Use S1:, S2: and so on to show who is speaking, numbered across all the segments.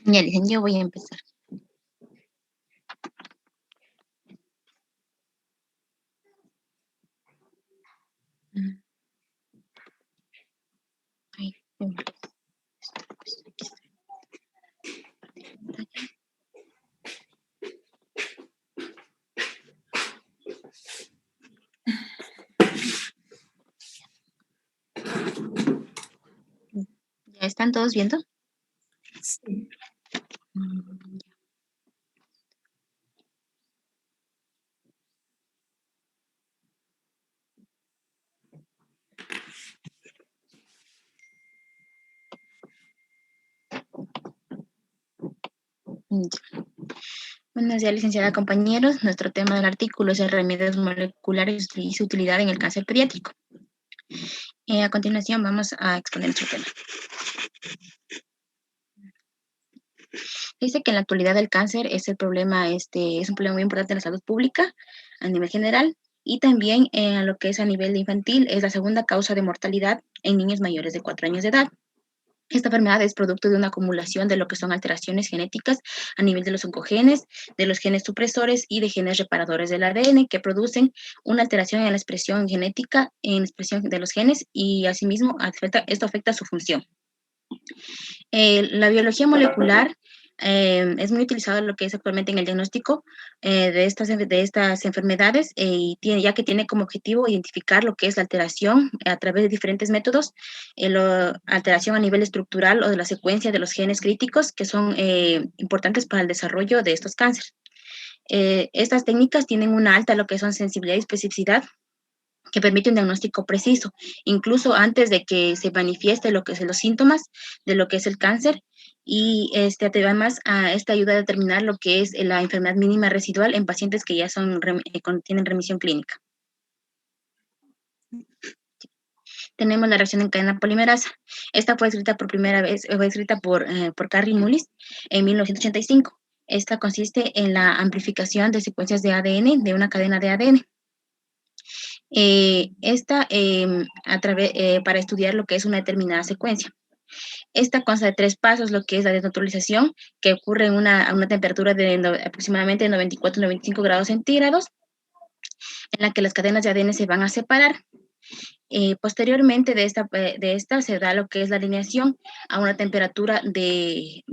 S1: Ya, dicen, yo voy a empezar. Mm, ay, aquí está. ¿Ya están todos viendo?
S2: Sí.
S1: Mm, ya. Buenos días, licenciada, compañeros. Nuestro tema del artículo es herramientas moleculares y su utilidad en el cáncer pediátrico. A continuación vamos a exponer nuestro tema. Dice que en la actualidad el cáncer es el problema, es un problema muy importante en la salud pública a nivel general y también en lo que es a nivel infantil es la segunda causa de mortalidad en niños mayores de 4 años de edad. Esta enfermedad es producto de una acumulación de lo que son alteraciones genéticas a nivel de los oncogenes, de los genes supresores y de genes reparadores del ADN que producen una alteración en la expresión genética, en la expresión de los genes y asimismo esto afecta su función. La biología molecular es muy utilizada en lo que es actualmente en el diagnóstico de estas enfermedades ya que tiene como objetivo identificar lo que es la alteración a través de diferentes métodos, la alteración a nivel estructural o de la secuencia de los genes críticos que son importantes para el desarrollo de estos cánceres. Estas técnicas tienen una alta lo que son sensibilidad y especificidad que permite un diagnóstico preciso, incluso antes de que se manifieste lo que son los síntomas de lo que es el cáncer. Y además, esta ayuda a determinar lo que es la enfermedad mínima residual en pacientes que ya tienen remisión clínica. Tenemos la reacción en cadena polimerasa. Esta fue escrita por primera vez, fue escrita por Carrie Mullis en 1985. Esta consiste en la amplificación de secuencias de ADN de una cadena de ADN. Para estudiar lo que es una determinada secuencia. Esta consta de 3 pasos, lo que es la desnaturalización, que ocurre a una temperatura de aproximadamente 94-95 grados centígrados, en la que las cadenas de ADN se van a separar. Posteriormente de esta se da lo que es la alineación a una temperatura de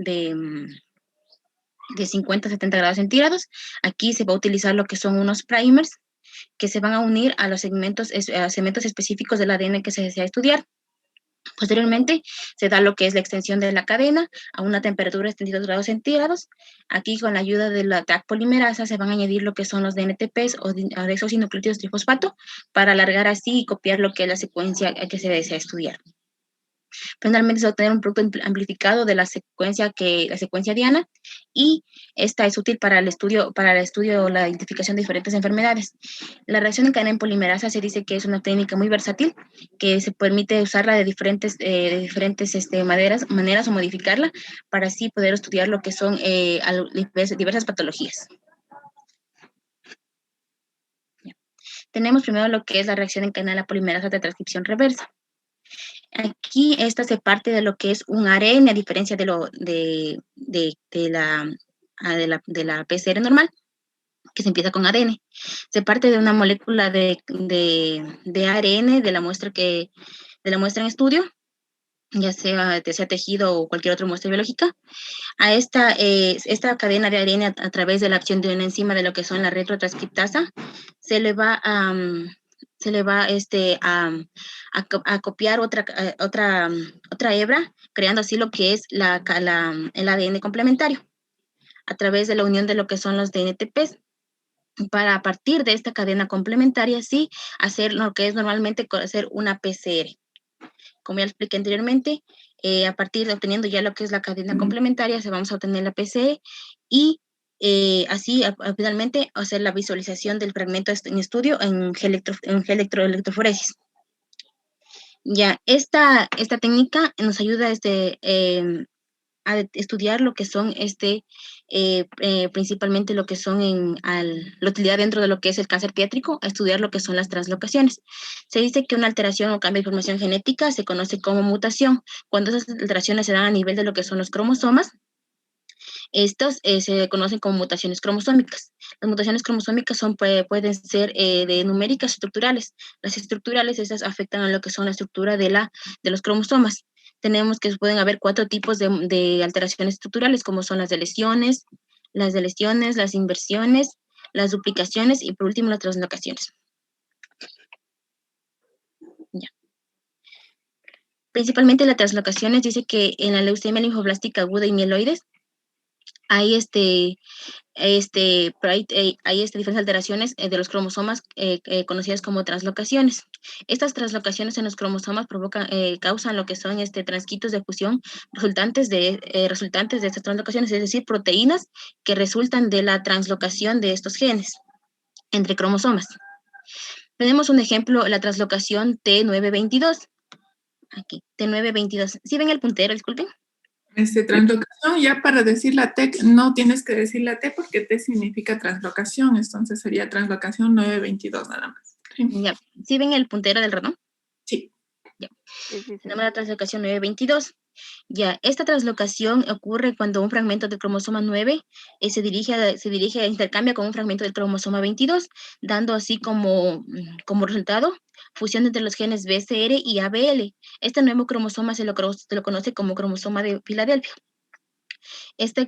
S1: 50-70 grados centígrados. Aquí se va a utilizar lo que son unos primers que se van a unir a los segmentos específicos del ADN que se desea estudiar. Posteriormente, se da lo que es la extensión de la cadena a una temperatura de 72 grados centígrados. Aquí, con la ayuda de la TAC polimerasa, se van a añadir lo que son los DNTPs o desoxinucleótidos trifosfato para alargar así y copiar lo que es la secuencia que se desea estudiar. Finalmente se va a obtener un producto amplificado de la secuencia diana y esta es útil para el estudio o la identificación de diferentes enfermedades. La reacción en cadena en polimerasa se dice que es una técnica muy versátil que se permite usarla de diferentes maneras o modificarla para así poder estudiar lo que son diversas patologías. Tenemos primero lo que es la reacción en cadena polimerasa de transcripción reversa. Aquí esta se parte de lo que es un ARN, a diferencia de la PCR normal, que se empieza con ADN. Se parte de una molécula de ARN de la muestra en estudio, ya sea tejido o cualquier otra muestra biológica. A esta cadena de ARN a través de la acción de una enzima de lo que son la retrotranscriptasa, se le va a copiar otra hebra, creando así lo que es el ADN complementario, a través de la unión de lo que son los DNTPs, para a partir de esta cadena complementaria, sí, hacer lo que es normalmente hacer una PCR. Como ya lo expliqué anteriormente, a partir de obteniendo ya lo que es la cadena complementaria, se vamos a obtener la PCR y así finalmente hacer la visualización del fragmento en estudio en electroforesis. Ya, esta técnica nos ayuda a estudiar lo que son principalmente lo que son la utilidad dentro de lo que es el cáncer pediátrico, a estudiar lo que son las translocaciones. Se dice que una alteración o cambio de información genética se conoce como mutación. Cuando esas alteraciones se dan a nivel de lo que son los cromosomas, Estos se conocen como mutaciones cromosómicas. Las mutaciones cromosómicas pueden ser de numéricas estructurales. Las estructurales, esas afectan a lo que son la estructura de los cromosomas. Tenemos que pueden haber 4 tipos de alteraciones estructurales, como son las deleciones, las inversiones, las duplicaciones y por último las translocaciones. Ya. Principalmente las translocaciones dice que en la leucemia linfoblástica aguda y mieloides hay hay diferentes alteraciones de los cromosomas conocidas como translocaciones. Estas translocaciones en los cromosomas causan lo que son transcritos de fusión resultantes de estas translocaciones, es decir, proteínas que resultan de la translocación de estos genes entre cromosomas. Tenemos un ejemplo, la translocación T922. Aquí, T922. ¿Sí ven el puntero? Disculpen.
S2: Translocación, ya para decir la T, no tienes que decir la T porque T significa translocación, entonces sería translocación 922 nada más.
S1: Ya. ¿Sí ven el puntero del ratón?
S2: Sí.
S1: Ya. Tenemos la translocación 922. Ya, esta translocación ocurre cuando un fragmento del cromosoma 9 intercambia con un fragmento del cromosoma 22, dando así como resultado fusión entre los genes BCR y ABL. Este nuevo cromosoma se lo conoce como cromosoma de Filadelfia. Esta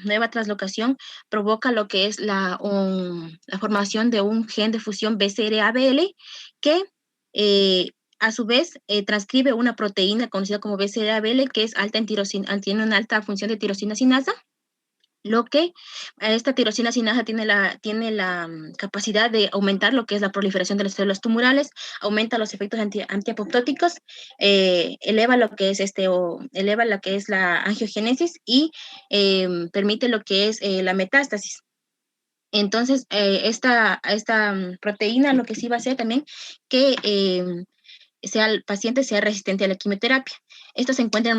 S1: nueva translocación provoca lo que es la formación de un gen de fusión BCR-ABL que a su vez transcribe una proteína conocida como BCR-ABL que es alta en tirosina, tiene una alta función de tirosina sinasa, lo que esta tirosina sinasa tiene la capacidad de aumentar lo que es la proliferación de las células tumorales, aumenta los efectos antiapoptóticos, eleva lo que es la angiogénesis y permite lo que es la metástasis. Entonces, esta proteína lo que sí va a hacer también que el paciente sea resistente a la quimioterapia. Esto se encuentra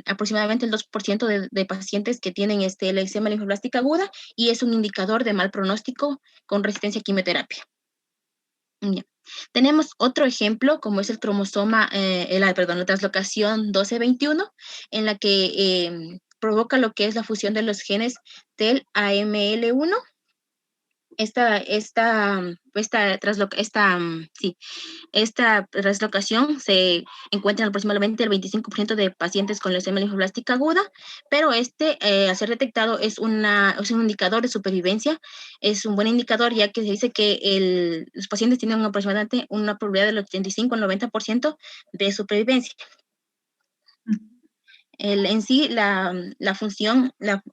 S1: aproximadamente el 2% de pacientes que tienen leucemia linfoblástica aguda y es un indicador de mal pronóstico con resistencia a quimioterapia. Ya. Tenemos otro ejemplo, como es el cromosoma, la translocación 1221, en la que provoca lo que es la fusión de los genes del AML1. Esta translocación se encuentra en aproximadamente el 25% de pacientes con leucemia linfoblástica aguda, pero al ser detectado es un indicador de supervivencia, es un buen indicador ya que se dice que los pacientes tienen aproximadamente una probabilidad del 85 al 90% de supervivencia. En sí, la función, ya.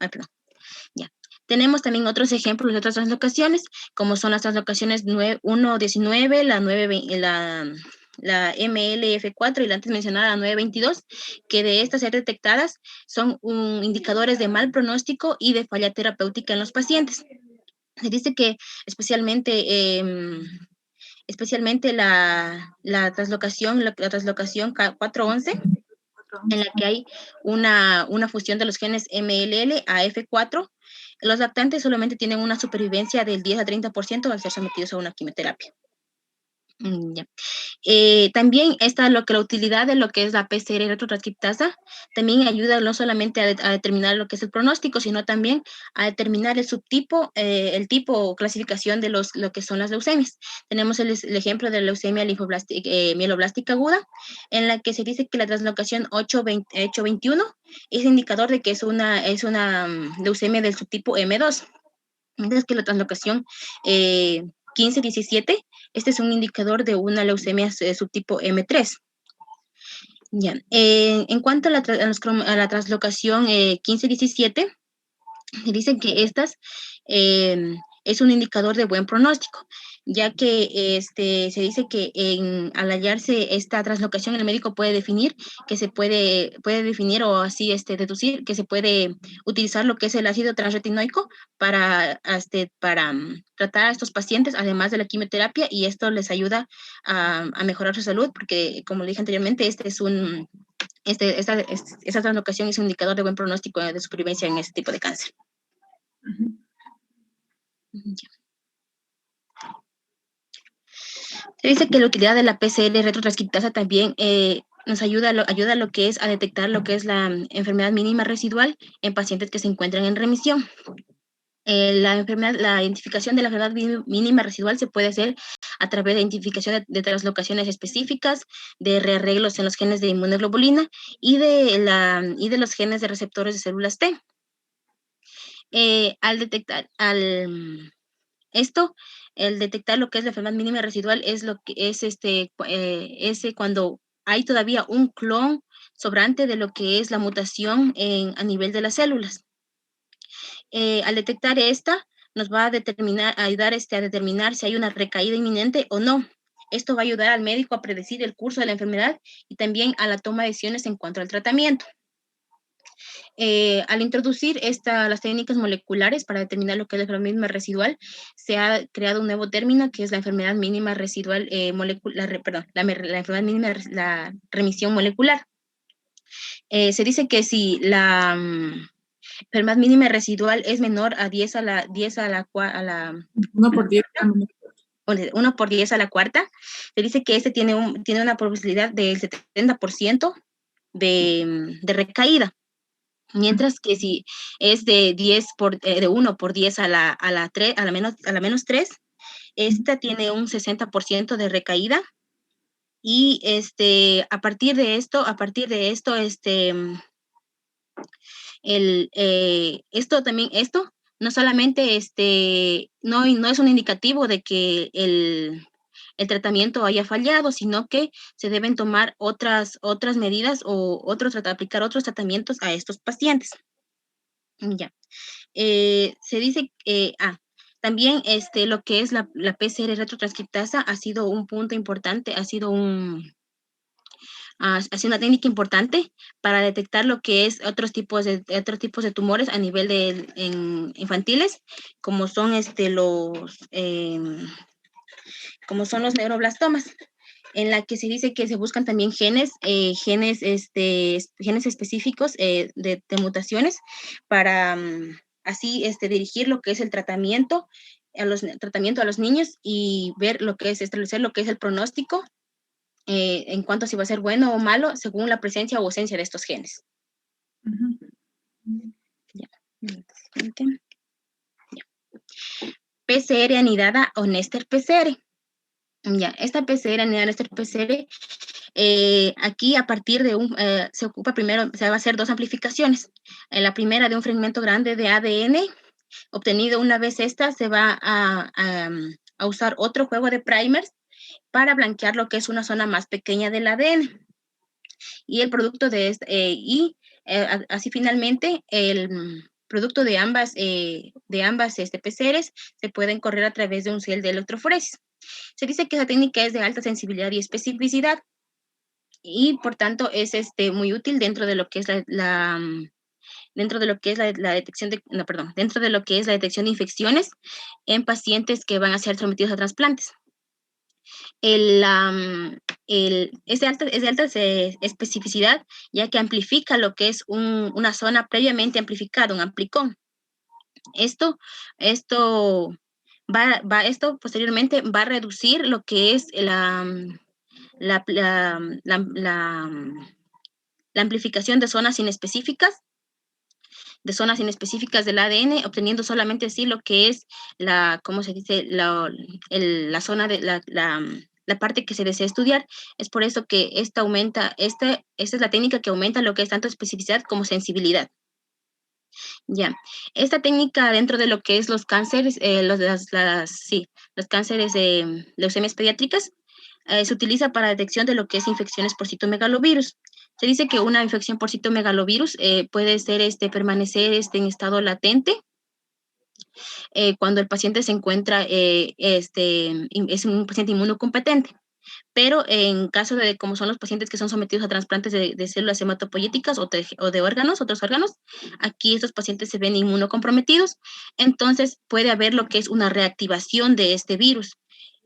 S1: Tenemos también otros ejemplos de otras translocaciones, como son las translocaciones 119, la MLF4 y la antes mencionada la 922, que de estas ser detectadas son indicadores de mal pronóstico y de falla terapéutica en los pacientes. Se dice que especialmente la translocación 411, en la que hay una fusión de los genes MLL a F4, los lactantes solamente tienen una supervivencia del 10 a 30% al ser sometidos a una quimioterapia. Ya. También está la utilidad de lo que es la PCR retrotranscriptasa, también ayuda no solamente a determinar lo que es el pronóstico, sino también a determinar el subtipo, el tipo o clasificación de lo que son las leucemias. Tenemos el ejemplo de la leucemia mieloblástica aguda, en la que se dice que la translocación 821 es indicador de que es una leucemia del subtipo M2. Mientras que la translocación 1517, este es un indicador de una leucemia subtipo M3. Ya. En cuanto a la translocación 1517, dicen que estas es un indicador de buen pronóstico, ya que se dice que al hallarse esta translocación, el médico puede definir que se puede definir o así deducir que se puede utilizar lo que es el ácido transretinoico para tratar a estos pacientes, además de la quimioterapia, y esto les ayuda a mejorar su salud, porque como le dije anteriormente, esta translocación es un indicador de buen pronóstico de supervivencia en este tipo de cáncer. Se dice que la utilidad de la PCR retrotranscriptasa también ayuda a lo que es a detectar lo que es la enfermedad mínima residual en pacientes que se encuentran en remisión. La identificación de la enfermedad mínima residual se puede hacer a través de identificación de translocaciones específicas, de rearreglos en los genes de inmunoglobulina y de los genes de receptores de células T. Al detectar el detectar lo que es la enfermedad mínima residual es lo que es cuando hay todavía un clon sobrante de lo que es la mutación a nivel de las células. Al detectar esta, nos va a ayudar a determinar si hay una recaída inminente o no. Esto va a ayudar al médico a predecir el curso de la enfermedad y también a la toma de decisiones en cuanto al tratamiento. Al introducir las técnicas moleculares para determinar lo que es la enfermedad mínima residual, se ha creado un nuevo término que es la enfermedad mínima residual molecular, la enfermedad mínima, la remisión molecular. Se dice que si la enfermedad mínima residual es menor a 10 a la
S2: 1 por 10.
S1: 1 por 10 a la cuarta, se dice que este tiene una probabilidad del 70% de recaída. Mientras que si es de 1 por 10 a la menos 3, esta tiene un 60% de recaída. Y a partir de esto, esto no solamente no es un indicativo de que el tratamiento haya fallado, sino que se deben tomar otras medidas o aplicar otros tratamientos a estos pacientes. Ya. Se dice también lo que es la PCR retrotranscriptasa ha sido un punto importante, ha sido una técnica importante para detectar lo que es otros tipos de tumores a nivel infantiles, como son los neuroblastomas, en la que se dice que se buscan también genes específicos de mutaciones para así dirigir lo que es el tratamiento a los niños y ver establecer lo que es el pronóstico en cuanto a si va a ser bueno o malo según la presencia o ausencia de estos genes. Ya. PCR anidada o Nester PCR. Ya, esta PCR anidada Nester PCR, aquí a partir de se ocupa primero, se va a hacer 2 amplificaciones. La primera de un fragmento grande de ADN, obtenido una vez se va a usar otro juego de primers para blanquear lo que es una zona más pequeña del ADN. Y el producto de así finalmente el producto de ambas PCRs se pueden correr a través de un cel de electroforesis. Se dice que esa técnica es de alta sensibilidad y especificidad y por tanto es muy útil dentro de lo que es dentro de lo que es la detección dentro de lo que es la detección de infecciones en pacientes que van a ser sometidos a trasplantes. Es de alta especificidad, ya que amplifica lo que es una zona previamente amplificada, un amplicón. Esto posteriormente va a reducir lo que es la amplificación de zonas inespecíficas del ADN, obteniendo solamente así lo que es la zona de la parte que se desea estudiar. Es por eso que esta es la técnica que aumenta lo que es tanto especificidad como sensibilidad. Ya, esta técnica dentro de lo que es los cánceres, los cánceres de leucemias pediátricas, se utiliza para detección de lo que es infecciones por citomegalovirus. Se dice que una infección por citomegalovirus puede permanecer en estado latente cuando el paciente se encuentra, es un paciente inmunocompetente. Pero en caso de, como son los pacientes que son sometidos a trasplantes de células hematopoyéticas o de otros órganos, aquí estos pacientes se ven inmunocomprometidos, entonces puede haber lo que es una reactivación de este virus.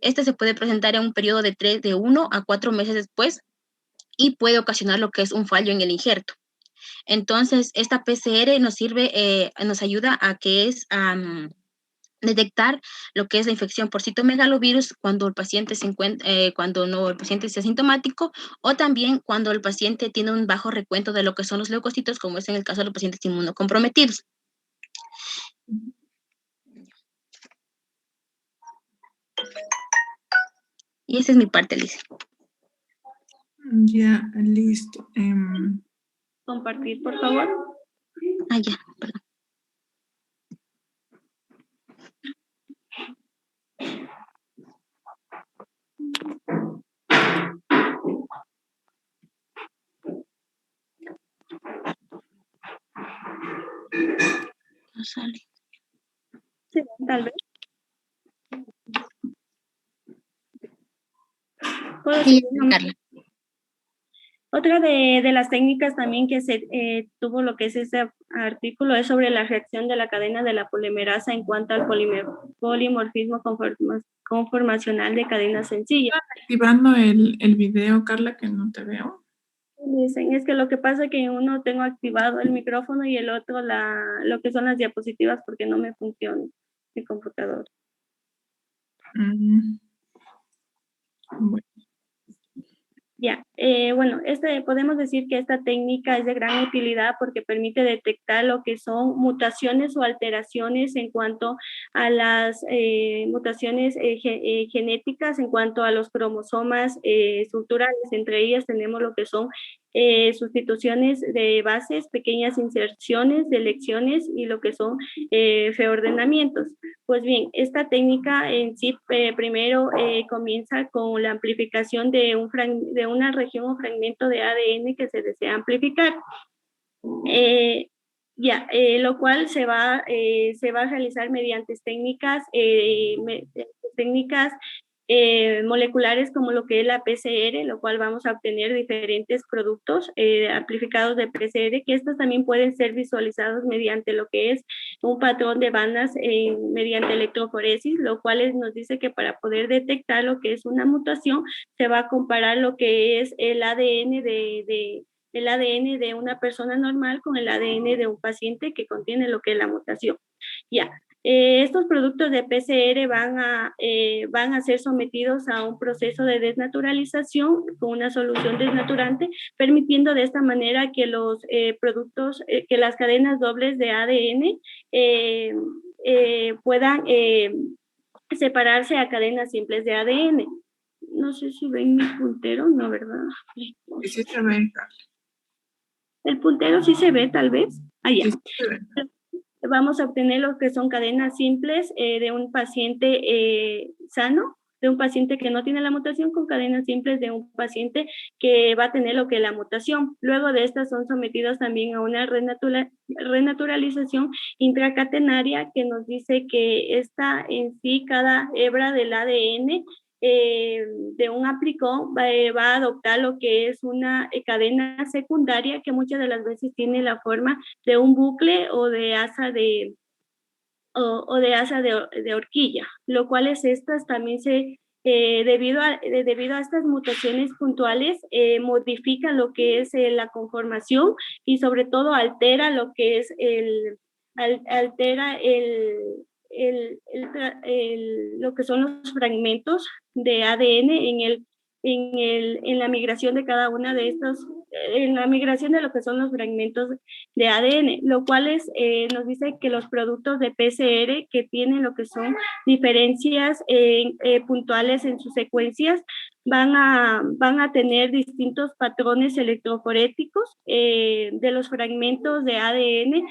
S1: Este se puede presentar en un periodo de 1 a 4 meses después y puede ocasionar lo que es un fallo en el injerto. Entonces, esta PCR nos ayuda a que detectar lo que es la infección por citomegalovirus cuando el paciente se encuentra, cuando no el paciente es asintomático, o también cuando el paciente tiene un bajo recuento de lo que son los leucocitos, como es en el caso de los pacientes inmunocomprometidos. Y esa es mi parte, Liz.
S2: Ya, listo.
S3: Compartir, por favor.
S1: Ya, perdón. No sale.
S3: Sí, tal vez. ¿Puedo
S1: Sí,
S3: seguir?
S1: Carla.
S3: Otra de las técnicas también que se tuvo lo que es este artículo es sobre la reacción de la cadena de la polimerasa en cuanto al polimorfismo conformacional de cadenas sencillas.
S2: Activando el video, Carla, que no te veo.
S3: Dicen, es que lo que pasa es que uno tengo activado el micrófono y el otro lo que son las diapositivas porque no me funciona mi computador.
S2: Bueno.
S3: Ya, bueno, podemos decir que esta técnica es de gran utilidad porque permite detectar lo que son mutaciones o alteraciones en cuanto a las mutaciones genéticas, en cuanto a los cromosomas estructurales. Entre ellas tenemos lo que son sustituciones de bases, pequeñas inserciones, delecciones y lo que son reordenamientos. Pues bien, esta técnica en sí primero comienza con la amplificación de una región o fragmento de ADN que se desea amplificar. Lo cual se va a realizar mediante técnicas moleculares como lo que es la PCR, lo cual vamos a obtener diferentes productos amplificados de PCR, que estos también pueden ser visualizados mediante lo que es un patrón de bandas mediante electroforesis, lo cual nos dice que para poder detectar lo que es una mutación, se va a comparar lo que es el ADN el ADN de una persona normal con el ADN de un paciente que contiene lo que es la mutación. Estos productos de PCR van a ser sometidos a un proceso de desnaturalización con una solución desnaturante, permitiendo de esta manera que los productos, que las cadenas dobles de ADN puedan separarse a cadenas simples de ADN. No sé si ven mi puntero, no, ¿verdad?
S2: Sí se ve, Carla.
S3: El puntero sí se ve, tal vez. Allá.
S2: Sí se ve.
S3: Vamos a obtener lo que son cadenas simples de un paciente sano, de un paciente que no tiene la mutación, con cadenas simples de un paciente que va a tener lo que es la mutación. Luego de estas son sometidos también a una renaturalización intracatenaria que nos dice que esta en sí, cada hebra del ADN de un aplicón va a adoptar lo que es una cadena secundaria que muchas de las veces tiene la forma de un bucle o de asa de horquilla, lo cual estas también debido a estas mutaciones puntuales, modifican lo que es la conformación y sobre todo altera lo que es lo que son los fragmentos de ADN en la migración de cada una de estos, en la migración de lo que son los fragmentos de ADN, lo cual nos dice que los productos de PCR que tienen lo que son diferencias puntuales en sus secuencias van a tener distintos patrones electroforéticos de los fragmentos de ADN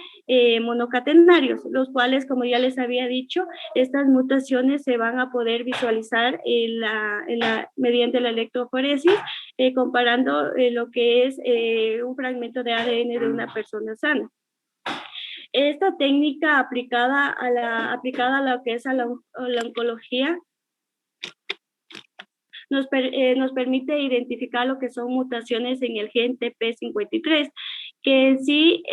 S3: monocatenarios, los cuales, como ya les había dicho, estas mutaciones se van a poder visualizar mediante la electroforesis, comparando lo que es un fragmento de ADN de una persona sana. Esta técnica aplicada a lo que es a la oncología nos permite identificar lo que son mutaciones en el gen TP53, que en sí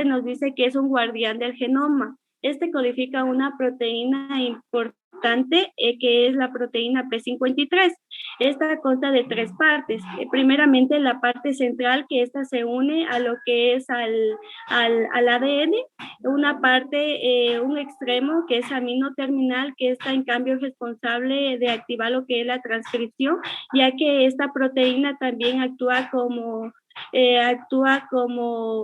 S3: nos dice que es un guardián del genoma. Este codifica una proteína importante que es la proteína P53. Esta consta de 3 partes. Primeramente, la parte central, que esta se une a lo que es al ADN. Una parte, un extremo, que es amino terminal, que está en cambio es responsable de activar lo que es la transcripción, ya que esta proteína también actúa como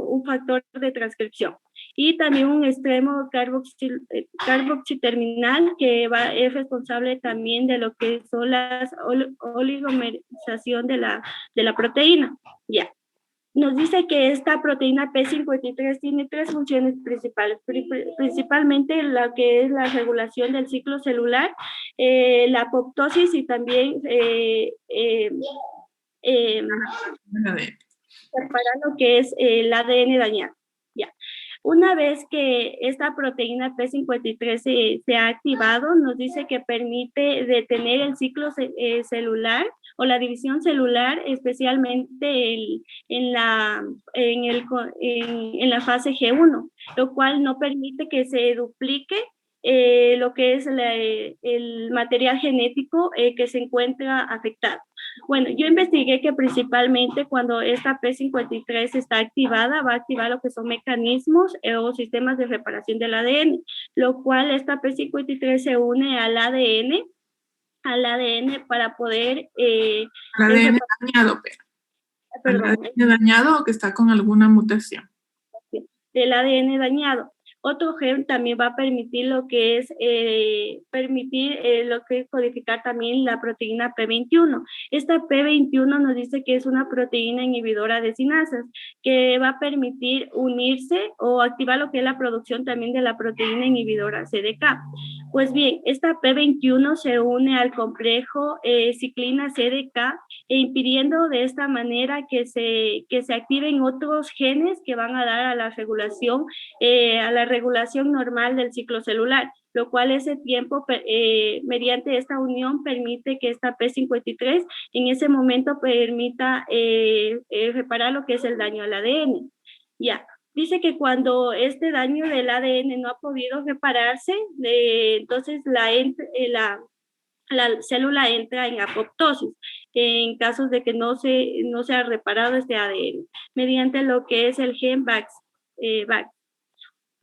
S3: un factor de transcripción. Y también un extremo carboxiterminal que es responsable también de lo que son las oligomerización de la proteína. Ya. Nos dice que esta proteína P53 tiene 3 funciones principales, principalmente la que es la regulación del ciclo celular, la apoptosis y también separar lo que es el ADN dañado. Ya. Una vez que esta proteína P53 se ha activado, nos dice que permite detener el ciclo celular o la división celular, especialmente en la fase G1, lo cual no permite que se duplique lo que es el material genético que se encuentra afectado. Bueno, yo investigué que principalmente cuando esta P53 está activada, va a activar lo que son mecanismos o sistemas de reparación del ADN, lo cual esta P53 se une al ADN para poder...
S2: al ADN dañado, pero. ¿Al ADN dañado o que está con alguna mutación?
S3: El ADN dañado. Otro gen también va a permitir lo que es codificar también la proteína P21. Esta P21 nos dice que es una proteína inhibidora de sinasas que va a permitir unirse o activar lo que es la producción también de la proteína inhibidora CDK. Pues bien, esta P21 se une al complejo ciclina CDK impidiendo de esta manera que se activen otros genes que van a dar a la regulación normal del ciclo celular, lo cual ese tiempo, mediante esta unión, permite que esta P53 en ese momento permita reparar lo que es el daño al ADN. Ya. Dice que cuando este daño del ADN no ha podido repararse, entonces la célula entra en apoptosis en casos de que no se ha reparado este ADN mediante lo que es el gen VAX.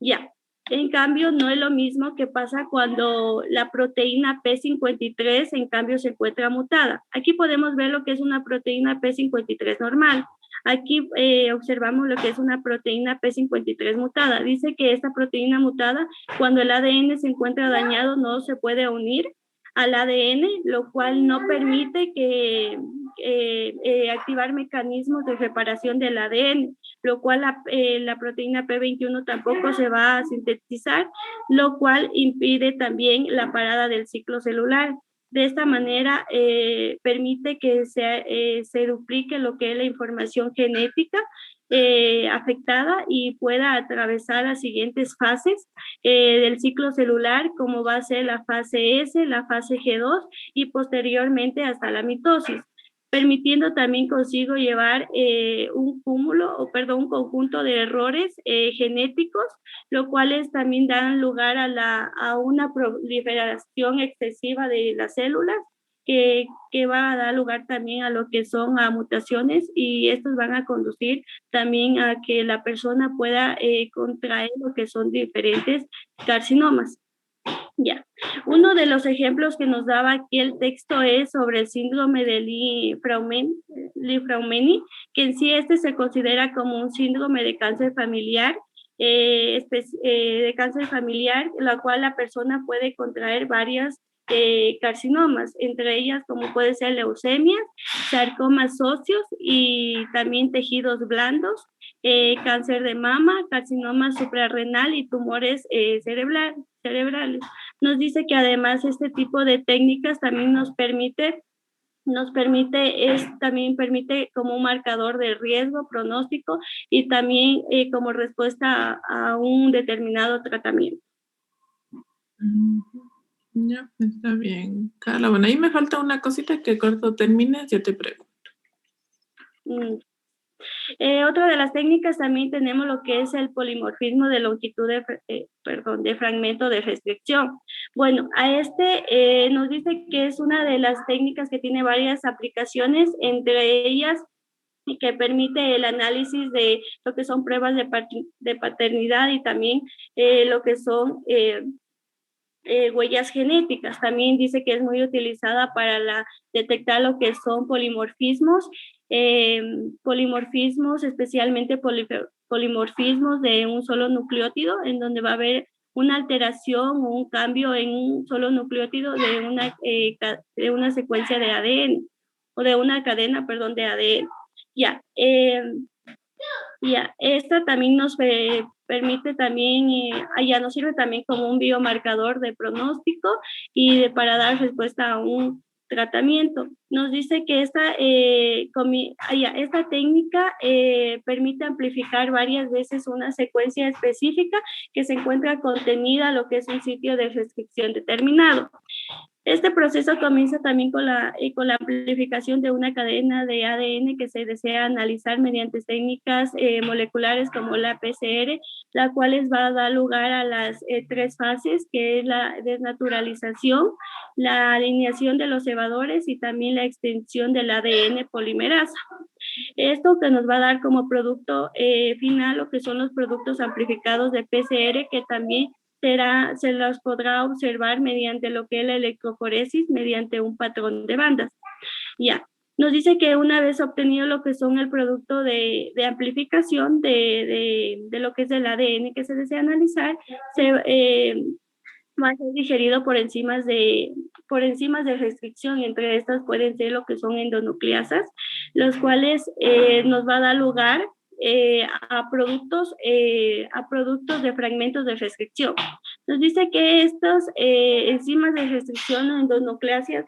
S3: Ya. En cambio, no es lo mismo que pasa cuando la proteína P53 en cambio se encuentra mutada. Aquí podemos ver lo que es una proteína P53 normal. Aquí observamos lo que es una proteína P53 mutada. Dice que esta proteína mutada, cuando el ADN se encuentra dañado, no se puede unir al ADN, lo cual no permite activar mecanismos de reparación del ADN, lo cual la proteína P21 tampoco se va a sintetizar, lo cual impide también la parada del ciclo celular. De esta manera permite que se duplique lo que es la información genética afectada y pueda atravesar las siguientes fases del ciclo celular, como va a ser la fase S, la fase G2 y posteriormente hasta la mitosis, permitiendo también consigo llevar un conjunto de errores genéticos, los cuales también dan lugar a una proliferación excesiva de las células, que va a dar lugar también a lo que son a mutaciones, y estos van a conducir también a que la persona pueda contraer lo que son diferentes carcinomas. Ya. Uno de los ejemplos que nos daba aquí el texto es sobre el síndrome de Li-Fraumeni, que en sí se considera como un síndrome de cáncer familiar, la cual la persona puede contraer varias carcinomas, entre ellas como puede ser leucemias, sarcomas óseos y también tejidos blandos, cáncer de mama, carcinoma suprarrenal y tumores cerebrales. Nos dice que además este tipo de técnicas también permite como un marcador de riesgo, pronóstico y también como respuesta a un determinado tratamiento.
S2: Ya, está bien, Carla. Bueno, ahí me falta una cosita que cuando termines yo te pregunto.
S3: Otra de las técnicas también tenemos lo que es el polimorfismo de longitud de fragmento de restricción. Bueno, a este nos dice que es una de las técnicas que tiene varias aplicaciones, entre ellas y que permite el análisis de lo que son pruebas de paternidad y también lo que son huellas genéticas. También dice que es muy utilizada para detectar lo que son polimorfismos, especialmente polimorfismos de un solo nucleótido, en donde va a haber una alteración o un cambio en un solo nucleótido de una secuencia de ADN, o de una cadena, perdón, de ADN. Esta también nos permite también, ya nos sirve también como un biomarcador de pronóstico y para dar respuesta a un tratamiento. Nos dice que esta técnica permite amplificar varias veces una secuencia específica que se encuentra contenida en lo que es un sitio de restricción determinado. Este proceso comienza también con la amplificación de una cadena de ADN que se desea analizar mediante técnicas moleculares como la PCR, la cual va a dar lugar a las tres fases, que es la desnaturalización, la alineación de los cebadores y también la extensión del ADN polimerasa. Esto que nos va a dar como producto final lo que son los productos amplificados de PCR, que también se los podrá observar mediante lo que es la electroforesis, mediante un patrón de bandas. Nos dice que una vez obtenido lo que son el producto de amplificación de lo que es el ADN que se desea analizar, va a ser digerido por enzimas de restricción, y entre estas pueden ser lo que son endonucleasas, los cuales nos va a dar lugar a productos de fragmentos de restricción. Nos dice que estas enzimas de restricción endonucleasas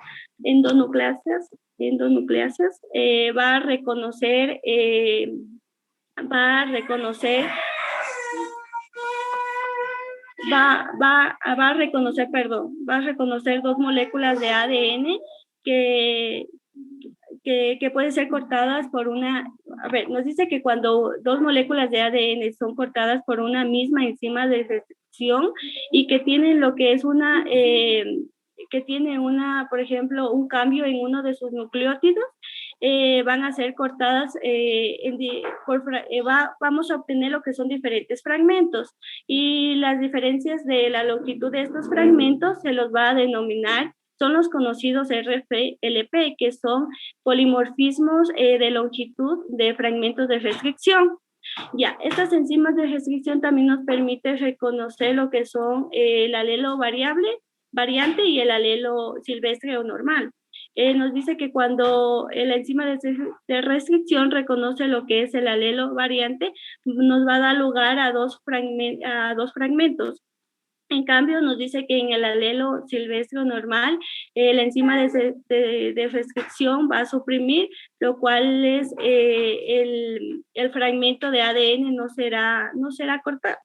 S3: va a reconocer dos moléculas de ADN que pueden ser cortadas por nos dice que cuando dos moléculas de ADN son cortadas por una misma enzima de restricción y que tienen lo que es por ejemplo, un cambio en uno de sus nucleótidos, van a ser cortadas, vamos a obtener lo que son diferentes fragmentos, y las diferencias de la longitud de estos fragmentos se los va a denominar, son los conocidos RFLP, que son polimorfismos de longitud de fragmentos de restricción. Estas enzimas de restricción también nos permiten reconocer lo que son el alelo variante y el alelo silvestre o normal. Nos dice que cuando la enzima de restricción reconoce lo que es el alelo variante, nos va a dar lugar a dos fragmentos. En cambio, nos dice que en el alelo silvestre o normal, la enzima de restricción va a suprimir, lo cual es el fragmento de ADN no será cortado,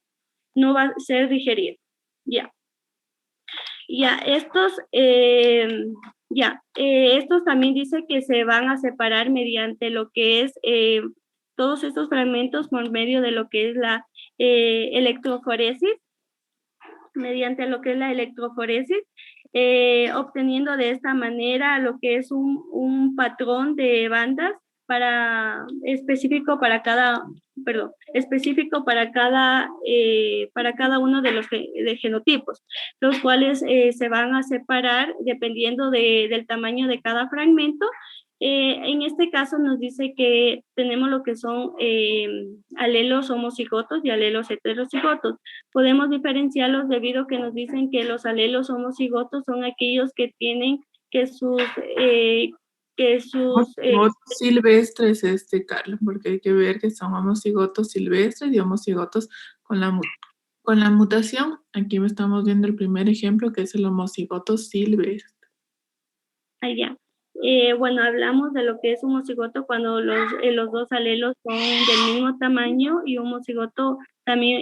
S3: no va a ser digerido. Estos también dice que se van a separar mediante lo que es todos estos fragmentos por medio de lo que es la electroforesis, obteniendo de esta manera lo que es un patrón de bandas específico para cada uno de los genotipos, los cuales se van a separar dependiendo del tamaño de cada fragmento. En este caso nos dice que tenemos lo que son alelos homocigotos y alelos heterocigotos. Podemos diferenciarlos debido a que nos dicen que los alelos homocigotos son aquellos que tienen que sus
S2: silvestres, Carlos, porque hay que ver que son homocigotos silvestres y homocigotos con la mutación. Aquí estamos viendo el primer ejemplo, que es el homocigoto silvestre.
S3: Bueno, hablamos de lo que es un homocigoto cuando los dos alelos son del mismo tamaño, y un homocigoto también,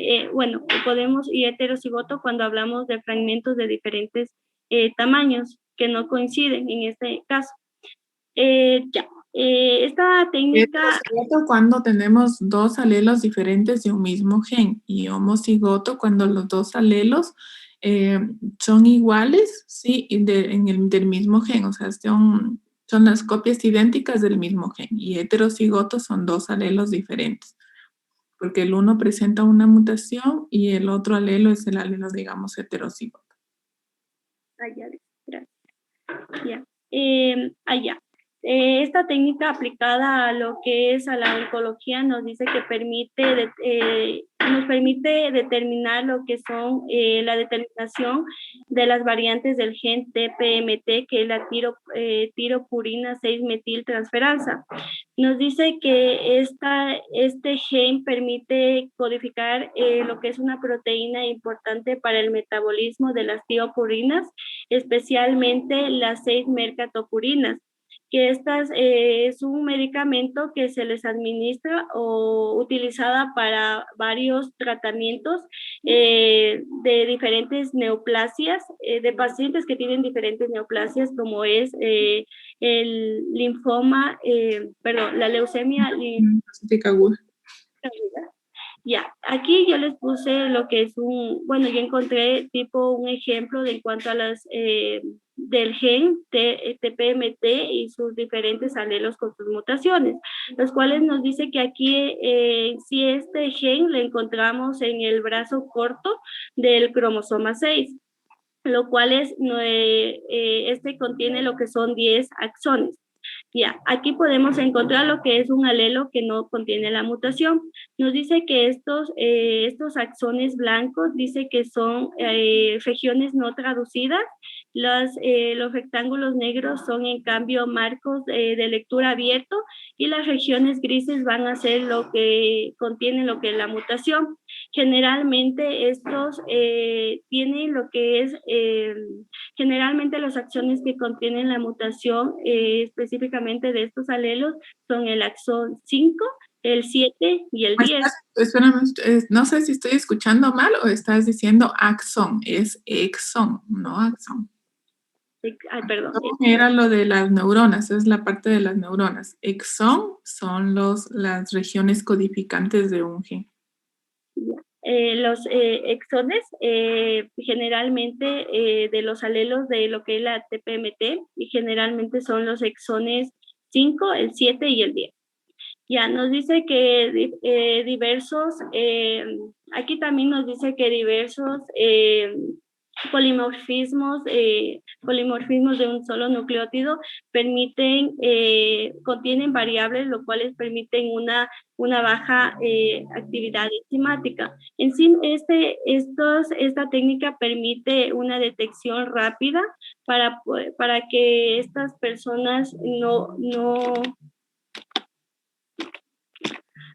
S3: y heterocigoto cuando hablamos de fragmentos de diferentes tamaños que no coinciden en este caso. Esta técnica...
S2: Heterocigoto cuando tenemos dos alelos diferentes de un mismo gen y homocigoto cuando los dos alelos son iguales, sí, del mismo gen, o sea, son las copias idénticas del mismo gen. Y heterocigotos son dos alelos diferentes, porque el uno presenta una mutación y el otro alelo es el alelo, digamos, heterocigoto.
S3: Allá, gracias. Ya. Allá. Esta técnica aplicada a lo que es a la oncología nos dice que nos permite determinar lo que son la determinación de las variantes del gen TPMT, que es la tiropurina 6-metiltransferasa. Nos dice que este gen permite codificar lo que es una proteína importante para el metabolismo de las tiopurinas, especialmente las 6-mercatopurinas, que estas es un medicamento que se les administra o utilizada para varios tratamientos de diferentes neoplasias, de pacientes que tienen diferentes neoplasias, como es el linfoma, la leucemia
S2: linfocítica aguda.
S3: Ya, aquí yo les puse lo que es yo encontré un ejemplo de en cuanto a del gen TPMT y sus diferentes alelos con sus mutaciones, los cuales nos dice que aquí si este gen lo encontramos en el brazo corto del cromosoma 6, lo cual este contiene lo que son 10 axones. Ya, aquí podemos encontrar lo que es un alelo que no contiene la mutación. Nos dice que estos axones blancos dice que son regiones no traducidas. Los rectángulos negros son en cambio marcos de lectura abierto y las regiones grises van a ser lo que contienen lo que es la mutación. Generalmente estos tienen lo que es, generalmente los axones que contienen la mutación específicamente de estos alelos son el axón 5, el 7 y el 10.
S2: Espérame, no sé si estoy escuchando mal o estás diciendo axón, es exón, no axón.
S3: Ay, perdón.
S2: Era lo de las neuronas, es la parte de las neuronas. Exón son las regiones codificantes de un gen.
S3: Los exones generalmente de los alelos de lo que es la TPMT y generalmente son los exones 5, el 7 y el 10. Ya nos dice que aquí también nos dice que diversos polimorfismos de un solo nucleótido contienen variables, lo cuales permiten una baja actividad enzimática. En sí, esta técnica permite una detección rápida para que estas personas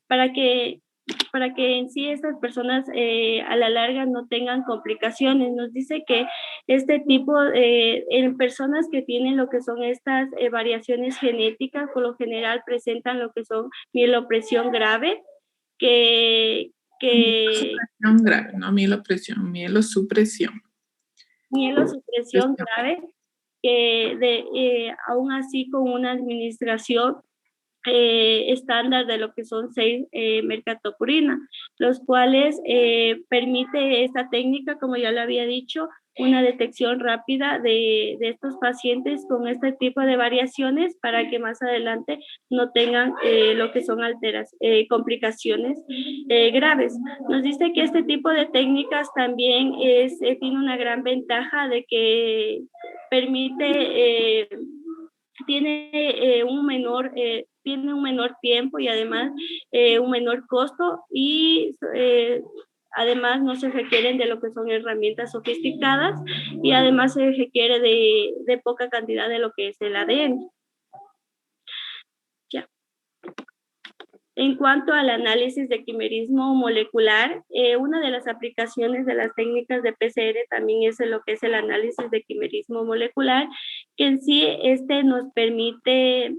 S3: para que en sí estas personas a la larga no tengan complicaciones. Nos dice que este tipo, en personas que tienen lo que son estas variaciones genéticas, por lo general presentan lo que son mielopresión grave,
S2: Mielosupresión grave, no mielopresión, mielosupresión.
S3: Mielosupresión grave, que aún así con una administración estándar de lo que son 6-mercatopurina, los cuales permite esta técnica, como ya lo había dicho, una detección rápida de estos pacientes con este tipo de variaciones para que más adelante no tengan lo que son complicaciones graves. Nos dice que este tipo de técnicas también tiene una gran ventaja de que permite tiene un menor tiempo y además un menor costo y además no se requieren de lo que son herramientas sofisticadas y además se requiere de poca cantidad de lo que es el ADN. Ya. En cuanto al análisis de quimerismo molecular, una de las aplicaciones de las técnicas de PCR también es lo que es el análisis de quimerismo molecular, que en sí nos permite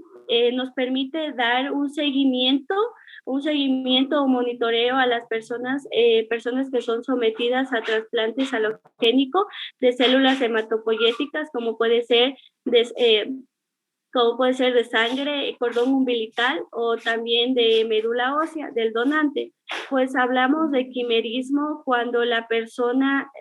S3: dar un seguimiento o monitoreo a las personas que son sometidas a trasplantes alogénicos de células hematopoyéticas, como puede ser como puede ser de sangre, cordón umbilical o también de médula ósea del donante. Pues hablamos de quimerismo cuando la persona,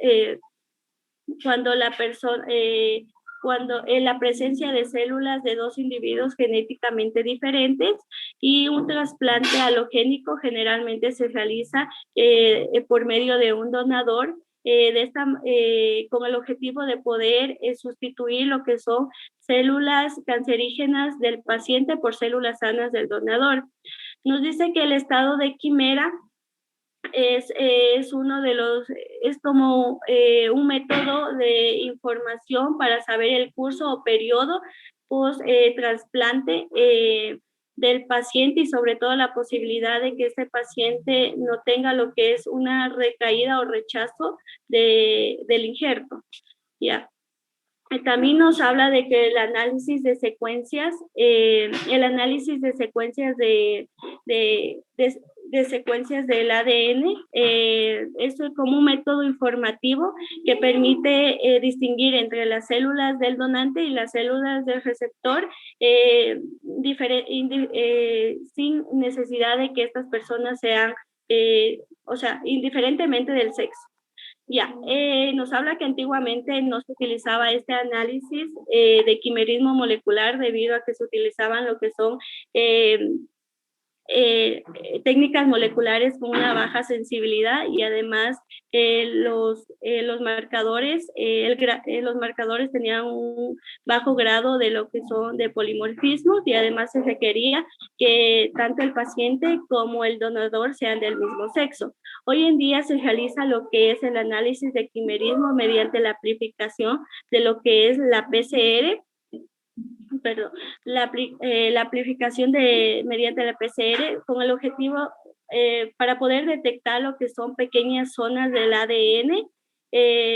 S3: la presencia de células de dos individuos genéticamente diferentes, y un trasplante halogénico generalmente se realiza por medio de un donador, con el objetivo de poder sustituir lo que son células cancerígenas del paciente por células sanas del donador. Nos dice que el estado de quimera es uno de los, es como un método de información para saber el curso o periodo post trasplante del paciente, y sobre todo la posibilidad de que este paciente no tenga lo que es una recaída o rechazo del injerto. Ya. También nos habla de que el análisis de secuencias de secuencias del ADN, esto es como un método informativo que permite distinguir entre las células del donante y las células del receptor, sin necesidad de que estas personas sean, indiferentemente del sexo. Ya, nos habla que antiguamente no se utilizaba este análisis de quimerismo molecular debido a que se utilizaban lo que son técnicas moleculares con una baja sensibilidad, y además los marcadores tenían un bajo grado de lo que son de polimorfismo, y además se requería que tanto el paciente como el donador sean del mismo sexo. Hoy en día se realiza lo que es el análisis de quimerismo mediante la amplificación de lo que es la PCR, la amplificación mediante la PCR, con el objetivo para poder detectar lo que son pequeñas zonas del ADN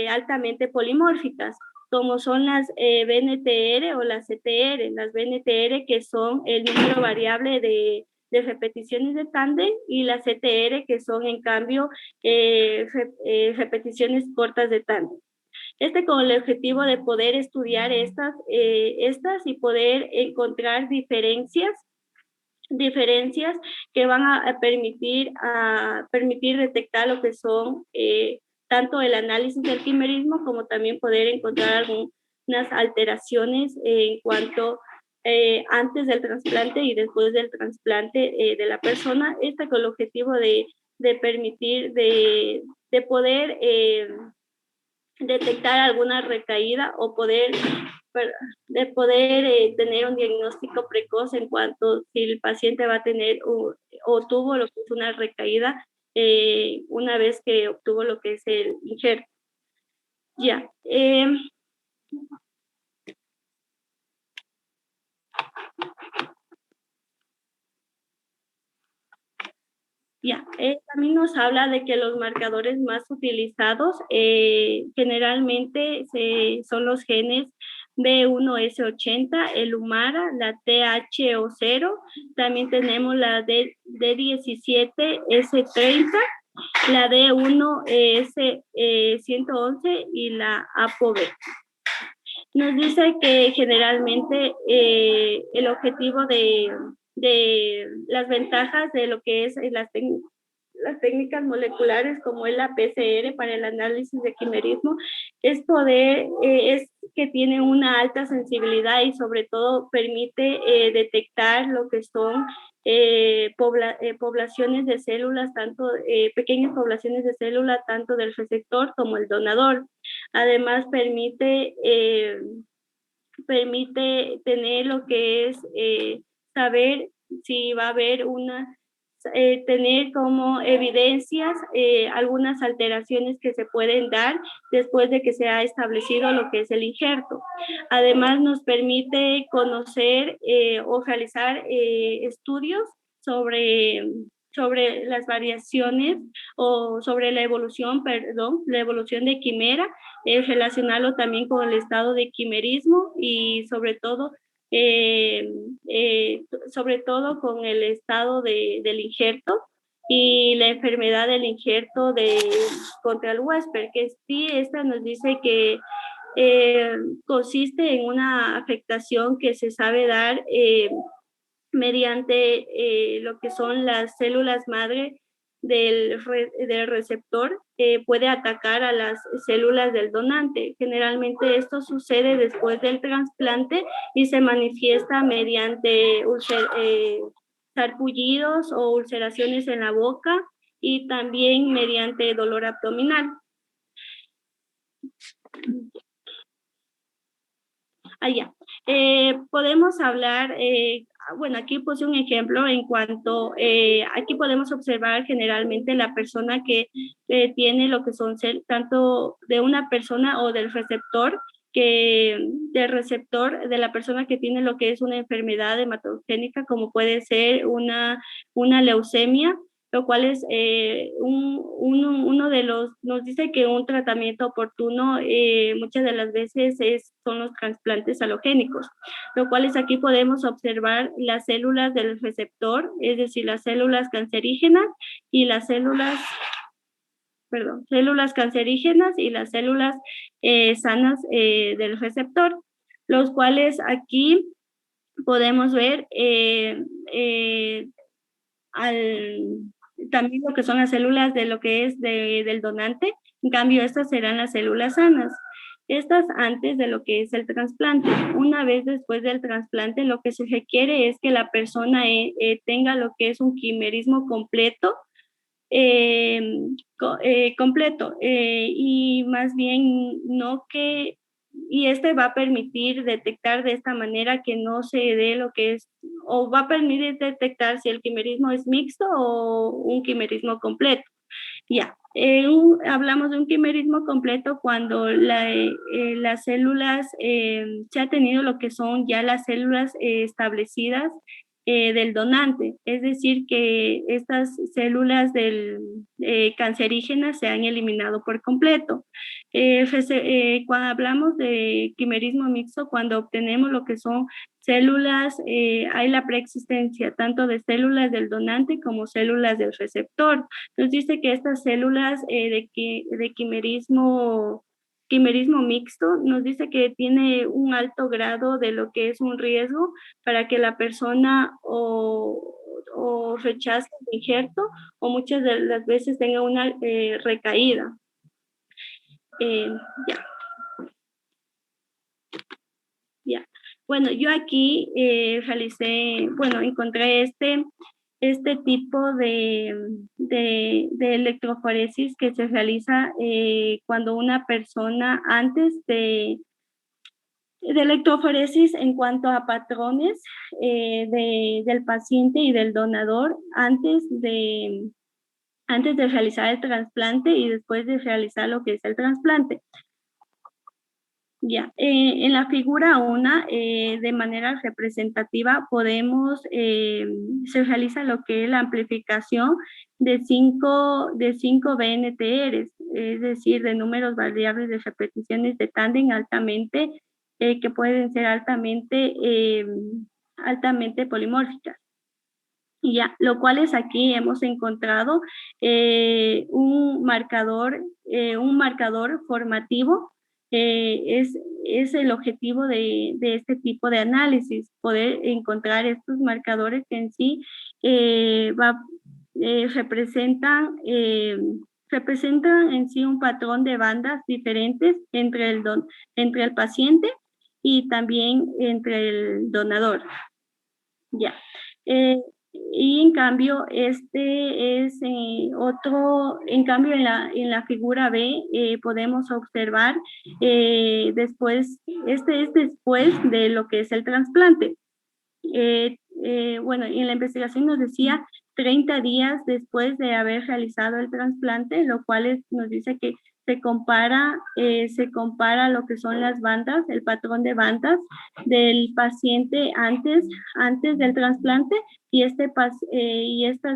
S3: altamente polimórficas, como son las BNTR o las CTR. Las BNTR, que son el número variable de repeticiones de tándem, y las CTR, que son en cambio repeticiones cortas de tándem. Con el objetivo de poder estudiar estas y poder encontrar diferencias que van a permitir detectar lo que son tanto el análisis del quimerismo, como también poder encontrar algunas alteraciones en cuanto antes del trasplante y después del trasplante de la persona. Con el objetivo de permitir, de poder detectar alguna recaída o poder tener un diagnóstico precoz en cuanto si el paciente va a tener o tuvo lo que es una recaída una vez que obtuvo lo que es el injerto. Ya. También nos habla de que los marcadores más utilizados generalmente son los genes B1S80, el HUMARA, la THO0, también tenemos la D17S30, la D1S111 y la ApoB. Nos dice que generalmente el objetivo de las ventajas de lo que es las técnicas moleculares, como es la PCR para el análisis de quimerismo, es que tiene una alta sensibilidad y sobre todo permite detectar lo que son poblaciones de células, pequeñas poblaciones de células, tanto del receptor como el donador. Además permite tener lo que es saber si va a haber tener como evidencias algunas alteraciones que se pueden dar después de que se ha establecido lo que es el injerto. Además nos permite conocer o realizar estudios sobre las variaciones o sobre la evolución de quimera, relacionarlo también con el estado de quimerismo y sobre todo con el estado del injerto y la enfermedad del injerto contra el huésped, que sí, esta nos dice que consiste en una afectación que se sabe dar mediante lo que son las células madre del receptor, puede atacar a las células del donante. Generalmente esto sucede después del trasplante y se manifiesta mediante sarpullidos o ulceraciones en la boca y también mediante dolor abdominal. Allá. Podemos hablar, bueno, aquí puse un ejemplo en cuanto, aquí podemos observar generalmente la persona que tiene lo que son tanto de una persona o del receptor, del receptor de la persona que tiene lo que es una enfermedad hematogénica, como puede ser una leucemia, lo cual es uno de los, nos dice que un tratamiento oportuno muchas de las veces son los trasplantes alogénicos, lo cual es aquí podemos observar las células del receptor, es decir, las células cancerígenas y las células cancerígenas y las células sanas del receptor, los cuales aquí podemos ver también lo que son las células de lo que es del donante. En cambio, estas serán las células sanas. Estas antes de lo que es el trasplante. Una vez después del trasplante, lo que se requiere es que la persona tenga lo que es un quimerismo completo, y más bien no que, y este va a permitir detectar de esta manera que no se dé lo que es, o va a permitir detectar si el quimerismo es mixto o un quimerismo completo. Ya, hablamos de un quimerismo completo cuando las células, se ha tenido lo que son ya las células establecidas del donante, es decir, que estas células cancerígenas se han eliminado por completo. Cuando hablamos de quimerismo mixto, cuando obtenemos lo que son células, hay la preexistencia tanto de células del donante como células del receptor. Nos dice que estas células de quimerismo mixto nos dice que tiene un alto grado de lo que es un riesgo para que la persona o rechace el injerto o muchas de las veces tenga una recaída. Ya. Bueno, yo aquí encontré este tipo de electroforesis que se realiza cuando una persona antes de electroforesis en cuanto a patrones del paciente y del donador antes de realizar el trasplante y después de realizar lo que es el trasplante. Ya, en la figura 1, de manera representativa, se realiza lo que es la amplificación de 5 BNTRs, es decir, de números variables de repeticiones de tándem altamente, que pueden ser altamente polimórficas. Y ya, lo cual es aquí hemos encontrado un marcador formativo. Es el objetivo de este tipo de análisis, poder encontrar estos marcadores que en sí representan en sí un patrón de bandas diferentes entre el paciente y también entre el donador. Ya. Y en cambio, es otro, en cambio en la figura B podemos observar después, este es después de lo que es el trasplante. Bueno, en la investigación nos decía 30 días después de haber realizado el trasplante, lo cual nos dice que se compara lo que son las bandas, el patrón de bandas del paciente antes del trasplante y estas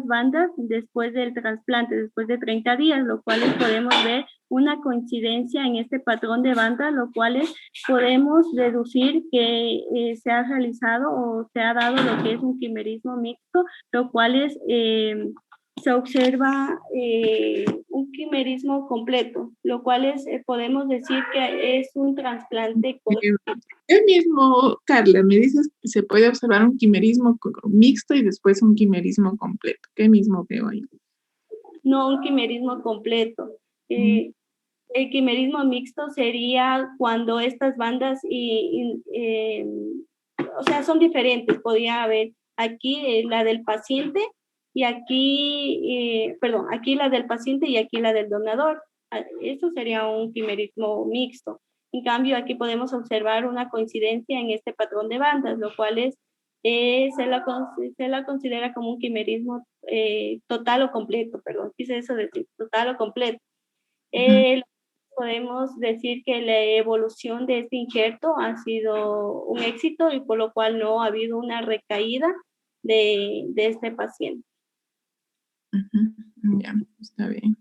S3: bandas después del trasplante, después de 30 días, lo cual podemos ver una coincidencia en este patrón de bandas, lo cual podemos deducir que se ha realizado o se ha dado lo que es un quimerismo mixto, lo cual se observa un quimerismo completo, lo cual podemos decir que es un trasplante
S2: ¿Qué mismo, Carla? Me dices que se puede observar un quimerismo mixto y después un quimerismo completo. ¿Qué mismo veo ahí?
S3: No, un quimerismo completo. El quimerismo mixto sería cuando estas bandas, o sea, son diferentes. Podría haber aquí la del paciente y aquí, perdón, aquí la del paciente y aquí la del donador. Eso sería un quimerismo mixto. En cambio, aquí podemos observar una coincidencia en este patrón de bandas, lo cual se la considera como un quimerismo total o completo, perdón, quise eso decir, total o completo. Podemos decir que la evolución de este injerto ha sido un éxito y por lo cual no ha habido una recaída de este paciente.
S2: Ya, está bien.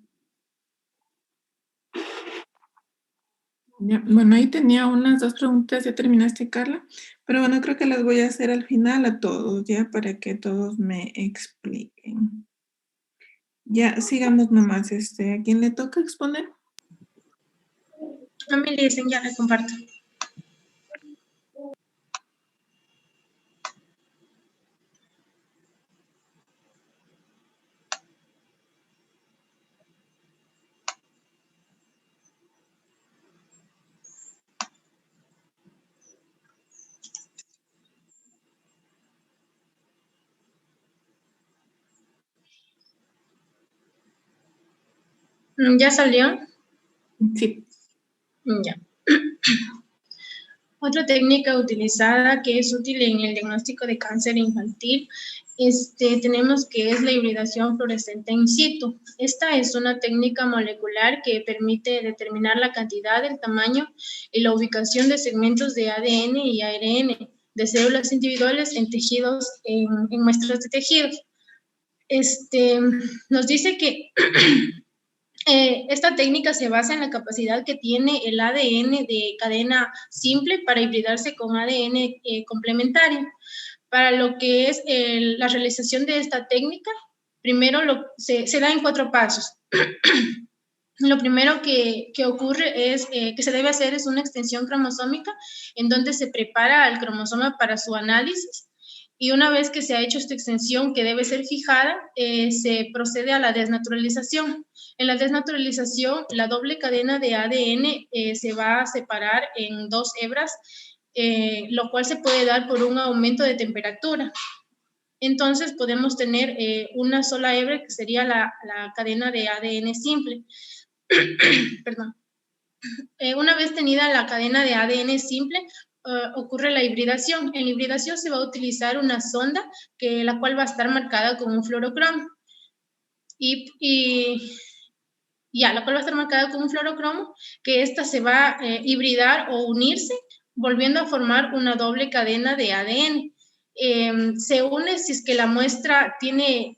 S2: Ya, bueno, ahí tenía unas 2 preguntas, ya terminaste, Carla, pero bueno, creo que las voy a hacer al final a todos, ya, para que todos me expliquen. Ya, sigamos nomás, ¿a quién le toca exponer?
S4: A mí le dicen, ya le comparto. ¿Ya salió?
S2: Sí.
S4: Ya. Otra técnica utilizada que es útil en el diagnóstico de cáncer infantil, tenemos que es la hibridación fluorescente in situ. Esta es una técnica molecular que permite determinar la cantidad, el tamaño y la ubicación de segmentos de ADN y ARN de células individuales en tejidos, en muestras de tejidos. Nos dice que esta técnica se basa en la capacidad que tiene el ADN de cadena simple para hibridarse con ADN complementario. Para lo que es la realización de esta técnica, primero se da en 4 pasos. Lo primero que ocurre es que se debe hacer es una extensión cromosómica en donde se prepara al cromosoma para su análisis. Y una vez que se ha hecho esta extensión que debe ser fijada, se procede a la desnaturalización. En la desnaturalización, la doble cadena de ADN se va a separar en 2 hebras, lo cual se puede dar por un aumento de temperatura. Entonces podemos tener una sola hebra que sería la cadena de ADN simple. Perdón. Una vez tenida la cadena de ADN simple, ocurre la hibridación. En la hibridación se va a utilizar una sonda, la cual va a estar marcada con un fluorocromo. La cual va a estar marcada con un fluorocromo, que esta se va a hibridar o unirse, volviendo a formar una doble cadena de ADN. Se une si es que la muestra tiene,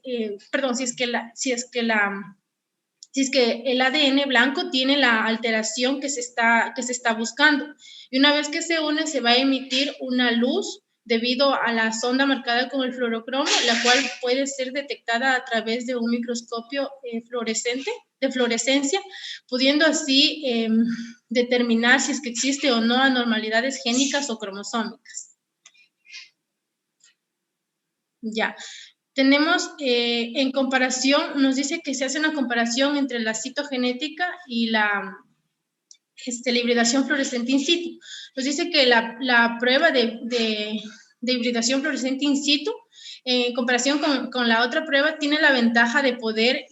S4: si es que el ADN blanco tiene la alteración que se está buscando. Y una vez que se une, se va a emitir una luz debido a la sonda marcada con el fluorocromo, la cual puede ser detectada a través de un microscopio de fluorescencia, pudiendo así determinar si es que existe o no anormalidades génicas o cromosómicas. Ya. Tenemos en comparación, nos dice que se hace una comparación entre la citogenética y la hibridación fluorescente in situ. Nos dice que la prueba de hibridación fluorescente in situ, en comparación con la otra prueba, tiene la ventaja de poder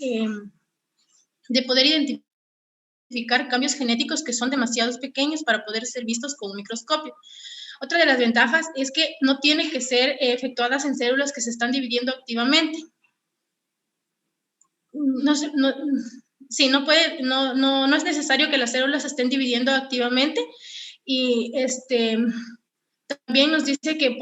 S4: identificar cambios genéticos que son demasiado pequeños para poder ser vistos con un microscopio. Otra de las ventajas es que no tiene que ser efectuadas en células que se están dividiendo activamente. No es necesario que las células se estén dividiendo activamente, y también nos dice que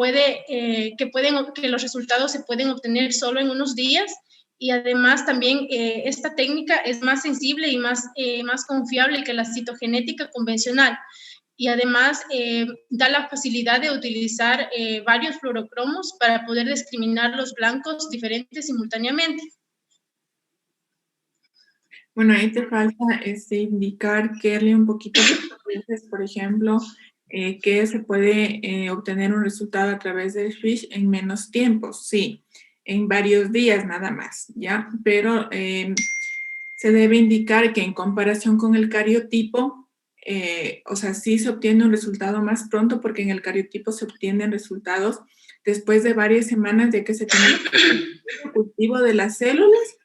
S4: los resultados se pueden obtener solo en unos días, y además también esta técnica es más sensible y más confiable que la citogenética convencional. Y además da la facilidad de utilizar varios fluorocromos para poder discriminar los blancos diferentes simultáneamente.
S2: Bueno, ahí te falta indicar, Kerly, un poquito, por ejemplo, que se puede obtener un resultado a través del FISH en menos tiempo, sí, en varios días nada más, ¿ya? Pero se debe indicar que en comparación con el cariotipo, o sea, sí se obtiene un resultado más pronto porque en el cariotipo se obtienen resultados después de varias semanas de que se tiene el cultivo de las células,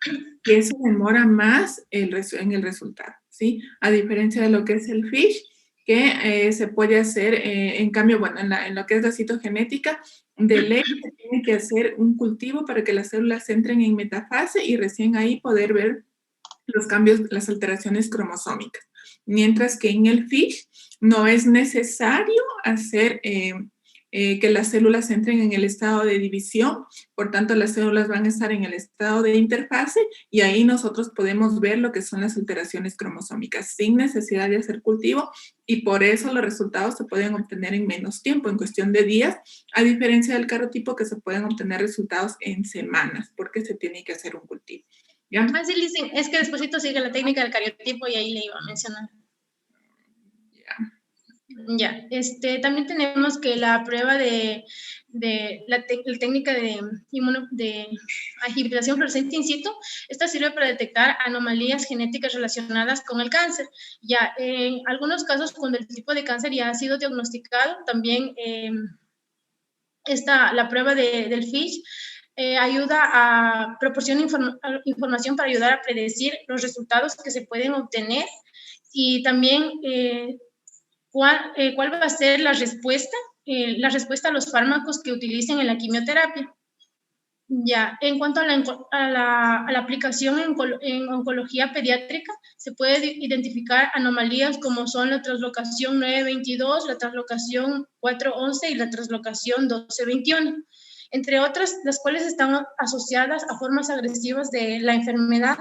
S2: que eso demora más en el resultado, ¿sí? A diferencia de lo que es el FISH, que se puede hacer, en cambio, bueno, en lo que es la citogenética, de ley se tiene que hacer un cultivo para que las células entren en metafase y recién ahí poder ver los cambios, las alteraciones cromosómicas. Mientras que en el FISH no es necesario hacer que las células entren en el estado de división, por tanto las células van a estar en el estado de interfase y ahí nosotros podemos ver lo que son las alteraciones cromosómicas sin necesidad de hacer cultivo y por eso los resultados se pueden obtener en menos tiempo, en cuestión de días, a diferencia del carotipo que se pueden obtener resultados en semanas porque se tiene que hacer un cultivo. ¿Ya?
S4: Ah, sí, Lizzy, es que despuésito sigue la técnica del cariotipo y ahí le iba a mencionar. Ya, también tenemos que la prueba de la técnica de hibridación fluorescente in situ, esta sirve para detectar anomalías genéticas relacionadas con el cáncer. Ya, en algunos casos, cuando el tipo de cáncer ya ha sido diagnosticado, también la prueba del FISH ayuda a proporcionar información para ayudar a predecir los resultados que se pueden obtener y también cuál va a ser la respuesta a los fármacos que utilicen en la quimioterapia. Ya, en cuanto a la aplicación en oncología pediátrica, se puede identificar anomalías como son la translocación 922, la translocación 411 y la translocación 1221, entre otras, las cuales están asociadas a formas agresivas de la enfermedad,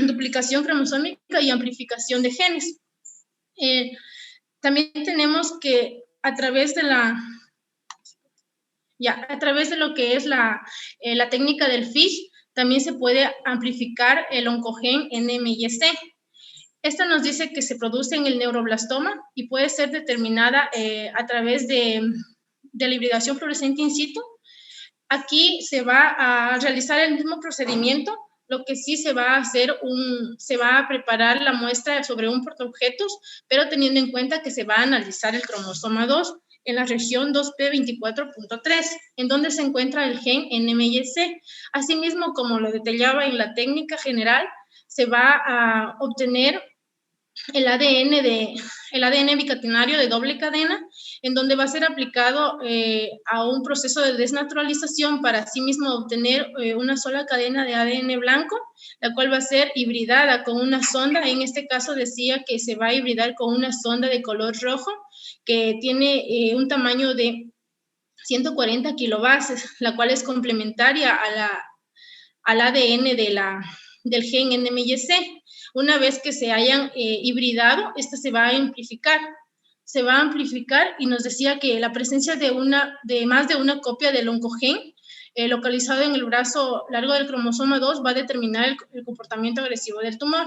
S4: duplicación cromosómica y amplificación de genes. También tenemos que a través de lo que es la técnica del FISH, también se puede amplificar el oncogen NMYC. Esta nos dice que se produce en el neuroblastoma y puede ser determinada a través de la hibridación fluorescente in situ. Aquí se va a realizar el mismo procedimiento, lo que sí se va a hacer se va a preparar la muestra sobre un portaobjetos, pero teniendo en cuenta que se va a analizar el cromosoma 2 en la región 2p24.3, en donde se encuentra el gen NMYC. Asimismo, como lo detallaba en la técnica general, se va a obtener el ADN bicatenario de doble cadena, en donde va a ser aplicado a un proceso de desnaturalización para asimismo obtener una sola cadena de ADN blanco, la cual va a ser hibridada con una sonda. En este caso decía que se va a hibridar con una sonda de color rojo que tiene un tamaño de 140 kilobases, la cual es complementaria al ADN del gen NMYC. Una vez que se hayan hibridado, esta se va a amplificar. Se va a amplificar y nos decía que la presencia de más de una copia del oncogen localizado en el brazo largo del cromosoma 2 va a determinar el comportamiento agresivo del tumor.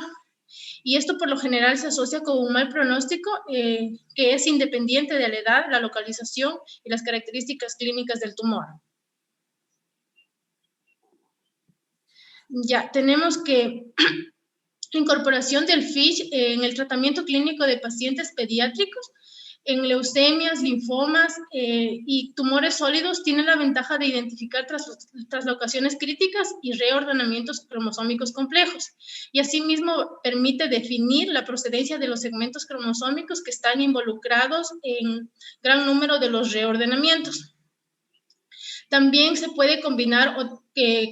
S4: Y esto por lo general se asocia con un mal pronóstico que es independiente de la edad, la localización y las características clínicas del tumor. Ya, tenemos que incorporación del FISH en el tratamiento clínico de pacientes pediátricos en leucemias, linfomas y tumores sólidos tiene la ventaja de identificar traslocaciones críticas y reordenamientos cromosómicos complejos. Y asimismo permite definir la procedencia de los segmentos cromosómicos que están involucrados en gran número de los reordenamientos. También se puede combinar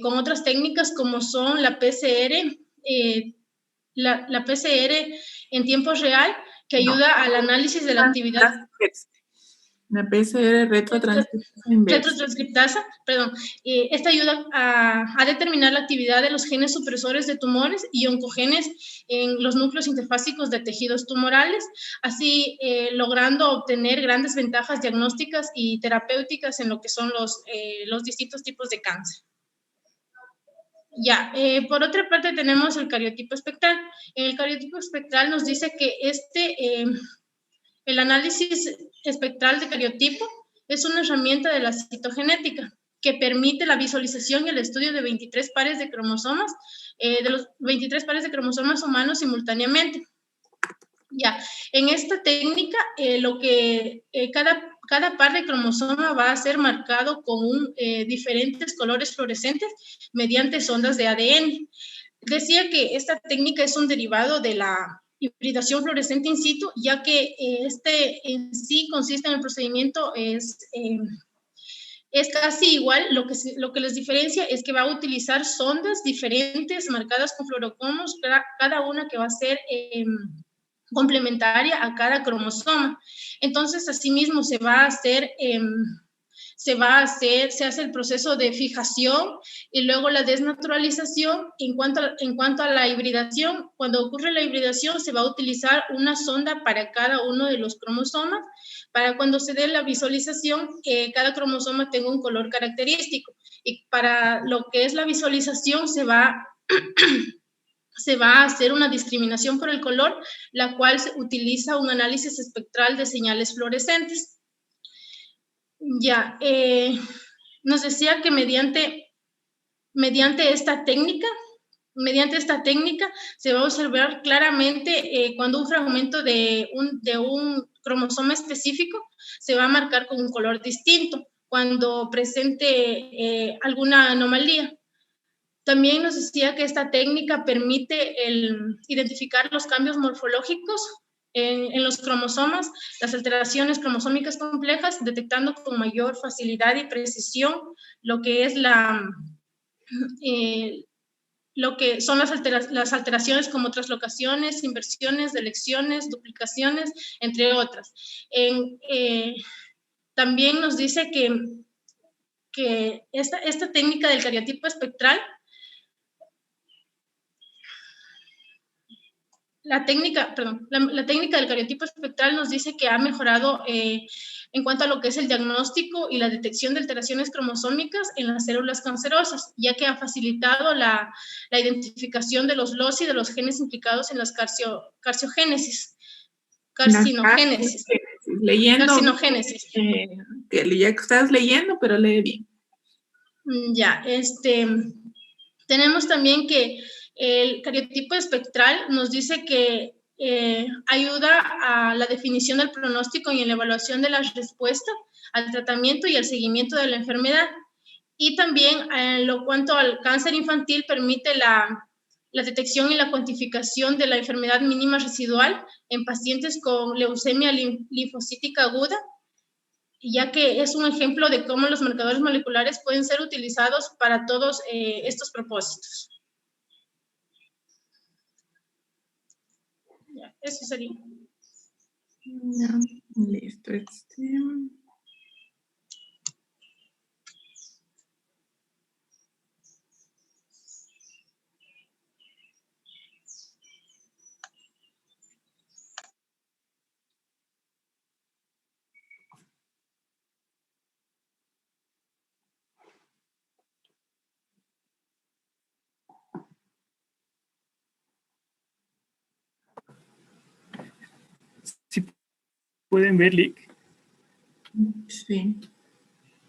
S4: con otras técnicas como son la PCR, la PCR en tiempo real, que ayuda al análisis de la actividad.
S2: La PCR
S4: retrotranscriptasa, perdón. Esta ayuda a determinar la actividad de los genes supresores de tumores y oncogenes en los núcleos interfásicos de tejidos tumorales, así logrando obtener grandes ventajas diagnósticas y terapéuticas en lo que son los distintos tipos de cáncer. Ya, por otra parte tenemos el cariotipo espectral. En el cariotipo espectral nos dice que el análisis espectral de cariotipo es una herramienta de la citogenética que permite la visualización y el estudio de 23 pares de cromosomas, de los 23 pares de cromosomas humanos simultáneamente. Ya, en esta técnica, cada par de cromosoma va a ser marcado con diferentes colores fluorescentes mediante sondas de ADN. Decía que esta técnica es un derivado de la hibridación fluorescente in situ, ya que este en sí consiste en el procedimiento, es casi igual. Lo que les diferencia es que va a utilizar sondas diferentes marcadas con fluorocromos, cada una que va a ser complementaria a cada cromosoma. Entonces, asimismo, se hace el proceso de fijación y luego la desnaturalización. En cuanto a la hibridación, cuando ocurre la hibridación, se va a utilizar una sonda para cada uno de los cromosomas, para cuando se dé la visualización, cada cromosoma tenga un color característico. Y para lo que es la visualización, se va a hacer una discriminación por el color, la cual se utiliza un análisis espectral de señales fluorescentes. Ya, nos decía que mediante esta técnica se va a observar claramente cuando un fragmento de un cromosoma específico se va a marcar con un color distinto cuando presente alguna anomalía. También nos decía que esta técnica permite identificar los cambios morfológicos en los cromosomas, las alteraciones cromosómicas complejas, detectando con mayor facilidad y precisión lo que es lo que son las alteraciones como translocaciones, inversiones, delecciones, duplicaciones, entre otras. También nos dice que esta técnica del cariotipo espectral, la técnica del cariotipo espectral nos dice que ha mejorado en cuanto a lo que es el diagnóstico y la detección de alteraciones cromosómicas en las células cancerosas, ya que ha facilitado la identificación de los loci de los genes implicados en las carcinogénesis.
S2: Leyendo.
S4: Carcinogénesis.
S2: Que ya estás leyendo, pero lee bien.
S4: Ya, tenemos también que el cariotipo espectral nos dice que ayuda a la definición del pronóstico y en la evaluación de la respuesta al tratamiento y al seguimiento de la enfermedad. Y también, en lo cuanto al cáncer infantil, permite la detección y la cuantificación de la enfermedad mínima residual en pacientes con leucemia linfocítica aguda, ya que es un ejemplo de cómo los marcadores moleculares pueden ser utilizados para todos estos propósitos. Ya, eso sería.
S2: Ya, listo.
S5: ¿Sí pueden ver, Lick?
S2: Sí.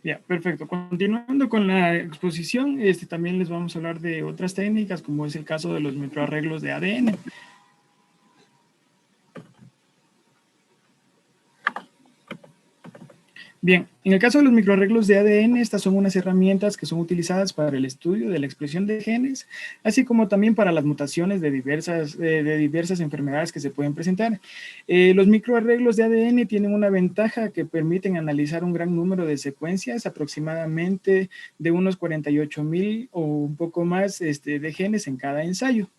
S5: Ya, perfecto. Continuando con la exposición, también les vamos a hablar de otras técnicas, como es el caso de los microarreglos de ADN. Bien, en el caso de los microarreglos de ADN, estas son unas herramientas que son utilizadas para el estudio de la expresión de genes, así como también para las mutaciones de diversas enfermedades que se pueden presentar. Los microarreglos de ADN tienen una ventaja que permiten analizar un gran número de secuencias, aproximadamente de unos 48,000 o un poco más de genes en cada ensayo.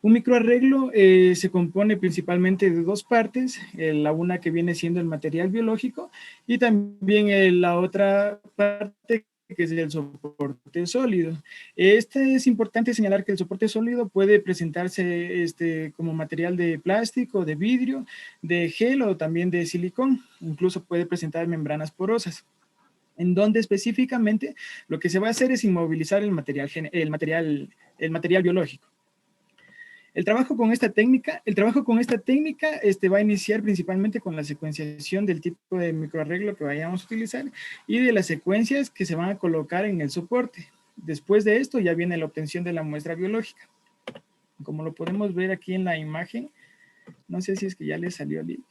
S5: Un microarreglo se compone principalmente de dos partes, la una que viene siendo el material biológico y también la otra parte que es el soporte sólido. Es importante señalar que el soporte sólido puede presentarse como material de plástico, de vidrio, de gel o también de silicón, incluso puede presentar membranas porosas. en donde específicamente lo que se va a hacer es inmovilizar el material biológico. El trabajo con esta técnica va a iniciar principalmente con la secuenciación del tipo de microarreglo que vayamos a utilizar y de las secuencias que se van a colocar en el soporte. Después de esto ya viene la obtención de la muestra biológica. Como lo podemos ver aquí en la imagen, no sé si es que ya le salió el link.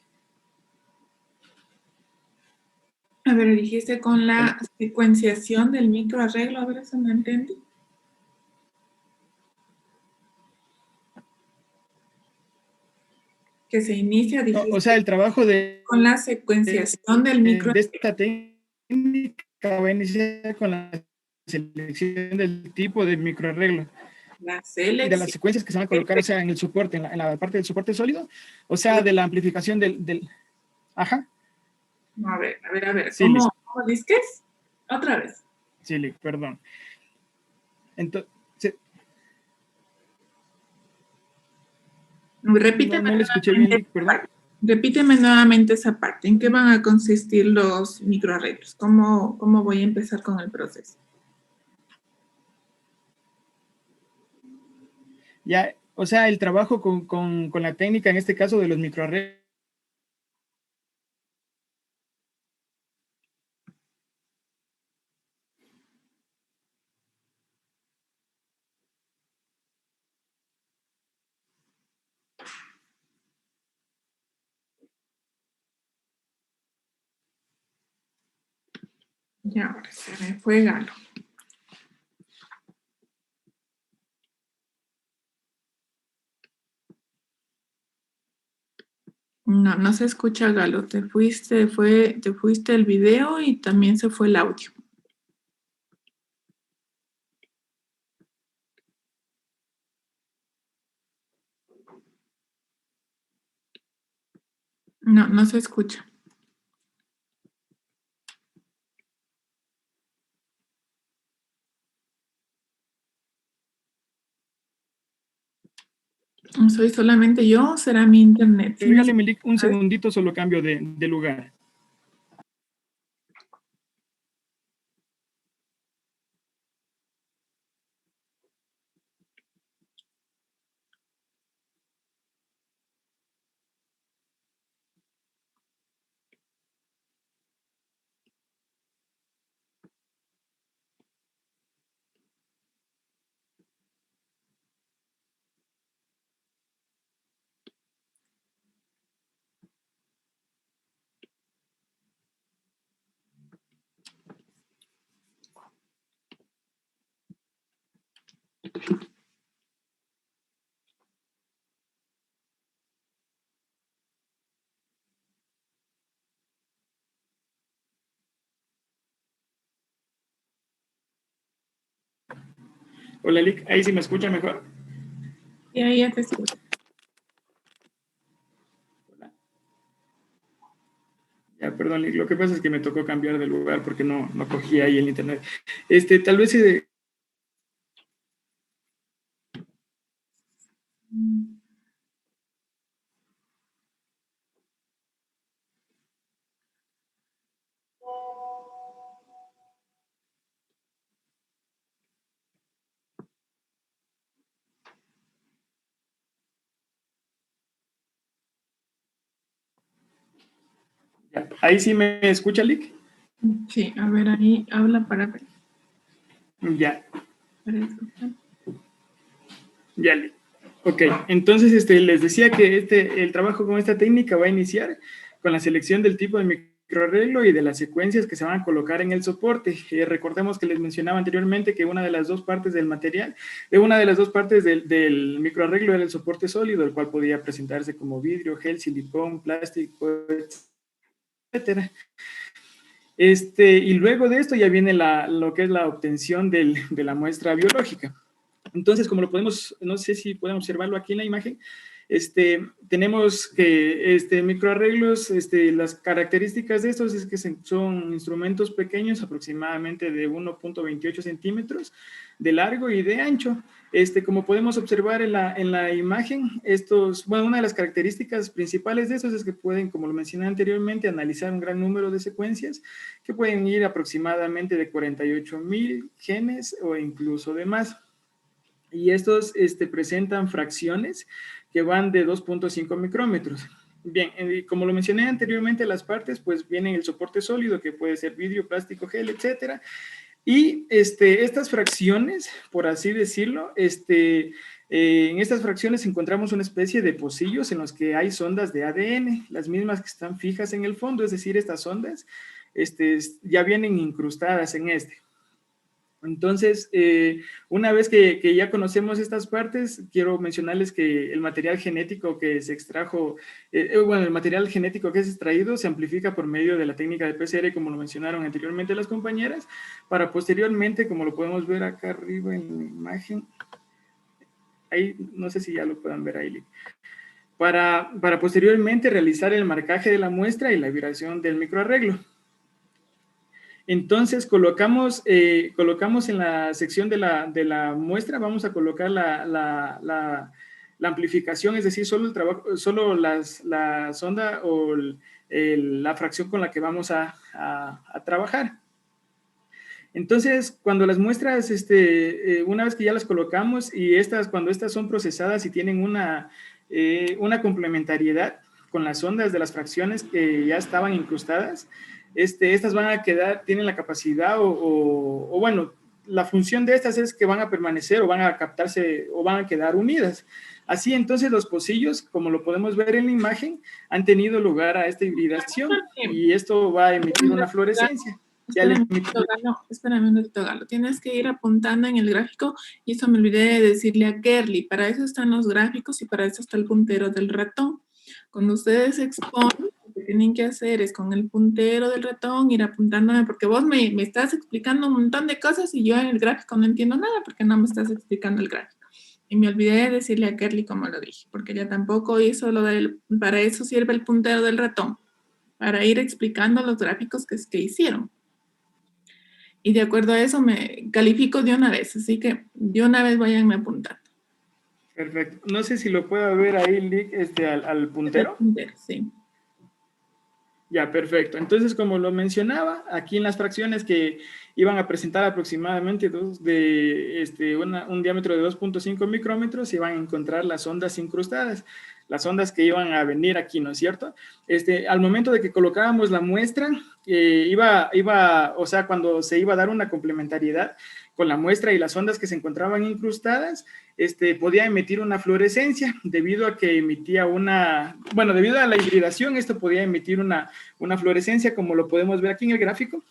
S2: A ver, dijiste con la secuenciación del microarreglo, a ver, eso no entendí. Que se inicia, dijiste,
S5: No, o sea, el trabajo
S2: con la secuenciación del microarreglo.
S5: de esta técnica va a iniciar con la selección del tipo de microarreglo.
S2: La
S5: Y de las
S2: selección.
S5: secuencias que se van a colocar, o sea, en el soporte, en la parte del soporte sólido, o sea, de la amplificación del ajá.
S2: A ver,
S5: Sí,
S2: ¿cómo dices? Otra vez.
S5: Sí, perdón. Entonces,
S2: repíteme,
S5: no le escuché bien, Lick, perdón.
S2: Repíteme nuevamente esa parte. ¿En qué van a consistir los microarreglos? ¿Cómo voy a empezar con el proceso?
S5: Ya, o sea, el trabajo con la técnica, en este caso de los microarreglos.
S2: Ya, ahora se me fue Galo. No se escucha, Galo. Te fuiste el video y también se fue el audio. No se escucha. ¿Soy solamente yo o será mi internet?
S5: Regáleme, Melik, un segundito, solo cambio de lugar. Hola, Lick, ¿ahí sí me escucha mejor?
S2: Y ahí ya te escucho.
S5: Hola. Ya, perdón, Lick, lo que pasa es que me tocó cambiar de lugar porque no cogí ahí el internet. Tal vez... ya, ¿ahí sí me escucha, Lick?
S2: Sí, a ver, ahí habla para ver.
S5: Ya.
S2: Para escuchar.
S5: Ya, Lick. Ok, entonces les decía que el trabajo con esta técnica va a iniciar con la selección del tipo de microarreglo y de las secuencias que se van a colocar en el soporte. Recordemos que les mencionaba anteriormente que una de las dos partes del material, una de las dos partes del microarreglo era el soporte sólido, el cual podía presentarse como vidrio, gel, silicón, plástico, etcétera. Y luego de esto ya viene lo que es la obtención de la muestra biológica. Entonces, como lo podemos, no sé si podemos observarlo aquí en la imagen, Tenemos que microarreglos, las características de estos es que son instrumentos pequeños, aproximadamente de 1.28 centímetros de largo y de ancho. Como podemos observar en la imagen, una de las características principales de estos es que pueden, como lo mencioné anteriormente, analizar un gran número de secuencias que pueden ir aproximadamente de 48,000 genes o incluso de más. Y estos presentan fracciones que van de 2.5 micrómetros. Bien, como lo mencioné anteriormente, las partes, pues vienen el soporte sólido, que puede ser vidrio, plástico, gel, etcétera. Y estas fracciones, por así decirlo, en estas fracciones encontramos una especie de pocillos en los que hay sondas de ADN, las mismas que están fijas en el fondo, es decir, estas sondas ya vienen incrustadas en Entonces, una vez que ya conocemos estas partes, quiero mencionarles que el material genético que se extrajo, el material genético que es extraído se amplifica por medio de la técnica de PCR, como lo mencionaron anteriormente las compañeras, para posteriormente, como lo podemos ver acá arriba en la imagen, ahí, no sé si ya lo puedan ver ahí, para posteriormente realizar el marcaje de la muestra y la vibración del microarreglo. Entonces colocamos en la sección de la muestra, vamos a colocar la amplificación, es decir, solo la sonda o la fracción con la que vamos a trabajar. Entonces, cuando las muestras, una vez que ya las colocamos y cuando estas son procesadas y tienen una complementariedad con las sondas de las fracciones que ya estaban incrustadas, estas van a quedar, tienen la capacidad bueno, la función de estas es que van a permanecer o van a captarse o van a quedar unidas. Así entonces los pocillos, como lo podemos ver en la imagen, han tenido lugar a esta hibridación y esto va a emitir una fluorescencia.
S2: Espérame un ratito, Galo. Tienes que ir apuntando en el gráfico y eso me olvidé de decirle a Kerly. Para eso están los gráficos y para eso está el puntero del ratón. Cuando ustedes exponen, lo que tienen que hacer es con el puntero del ratón ir apuntándome, porque vos me estás explicando un montón de cosas y yo en el gráfico no entiendo nada porque no me estás explicando el gráfico. Y me olvidé de decirle a Kerly como lo dije, porque ella tampoco hizo para eso sirve el puntero del ratón, para ir explicando los gráficos que hicieron. Y de acuerdo a eso me califico de una vez, así que de una vez váyanme apuntando.
S5: Perfecto. No sé si lo puedo ver ahí, Lick, al puntero.
S2: Sí.
S5: Ya, perfecto. Entonces, como lo mencionaba, aquí en las fracciones que iban a presentar aproximadamente un diámetro de 2.5 micrómetros, se iban a encontrar las ondas incrustadas, las ondas que iban a venir aquí, ¿no es cierto? Al momento de que colocábamos la muestra, cuando se iba a dar una complementariedad con la muestra y las ondas que se encontraban incrustadas, podía emitir una fluorescencia debido a que emitía debido a la hibridación, esto podía emitir una fluorescencia, como lo podemos ver aquí en el gráfico,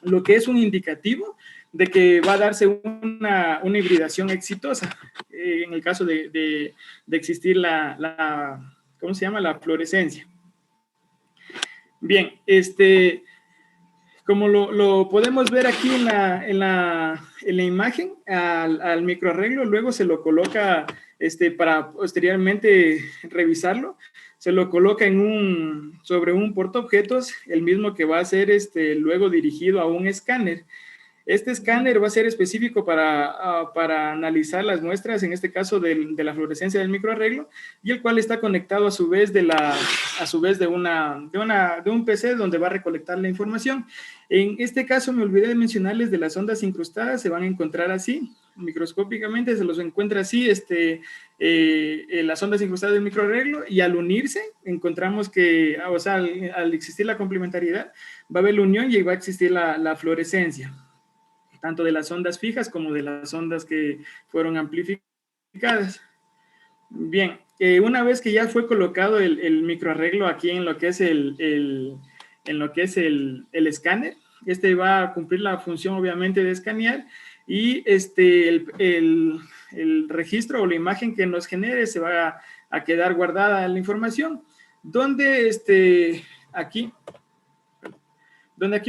S5: lo que es un indicativo de que va a darse una hibridación exitosa en el caso de existir ¿cómo se llama? La fluorescencia. Bien, como lo podemos ver aquí en la imagen, al microarreglo, luego se lo coloca para posteriormente revisarlo, se lo coloca sobre un portaobjetos, el mismo que va a ser luego dirigido a un escáner. Este escáner va a ser específico para analizar las muestras, en este caso de la fluorescencia del microarreglo, y el cual está conectado a su vez de un PC donde va a recolectar la información. En este caso me olvidé de mencionarles de las ondas incrustadas, se van a encontrar así, microscópicamente se los encuentra así, las ondas incrustadas del microarreglo, y al unirse encontramos que, al existir la complementariedad, va a haber la unión y va a existir la fluorescencia, tanto de las ondas fijas como de las ondas que fueron amplificadas. Bien, una vez que ya fue colocado el microarreglo aquí en lo que es el escáner, va a cumplir la función obviamente de escanear, y el registro o la imagen que nos genere se va a quedar guardada la información, donde aquí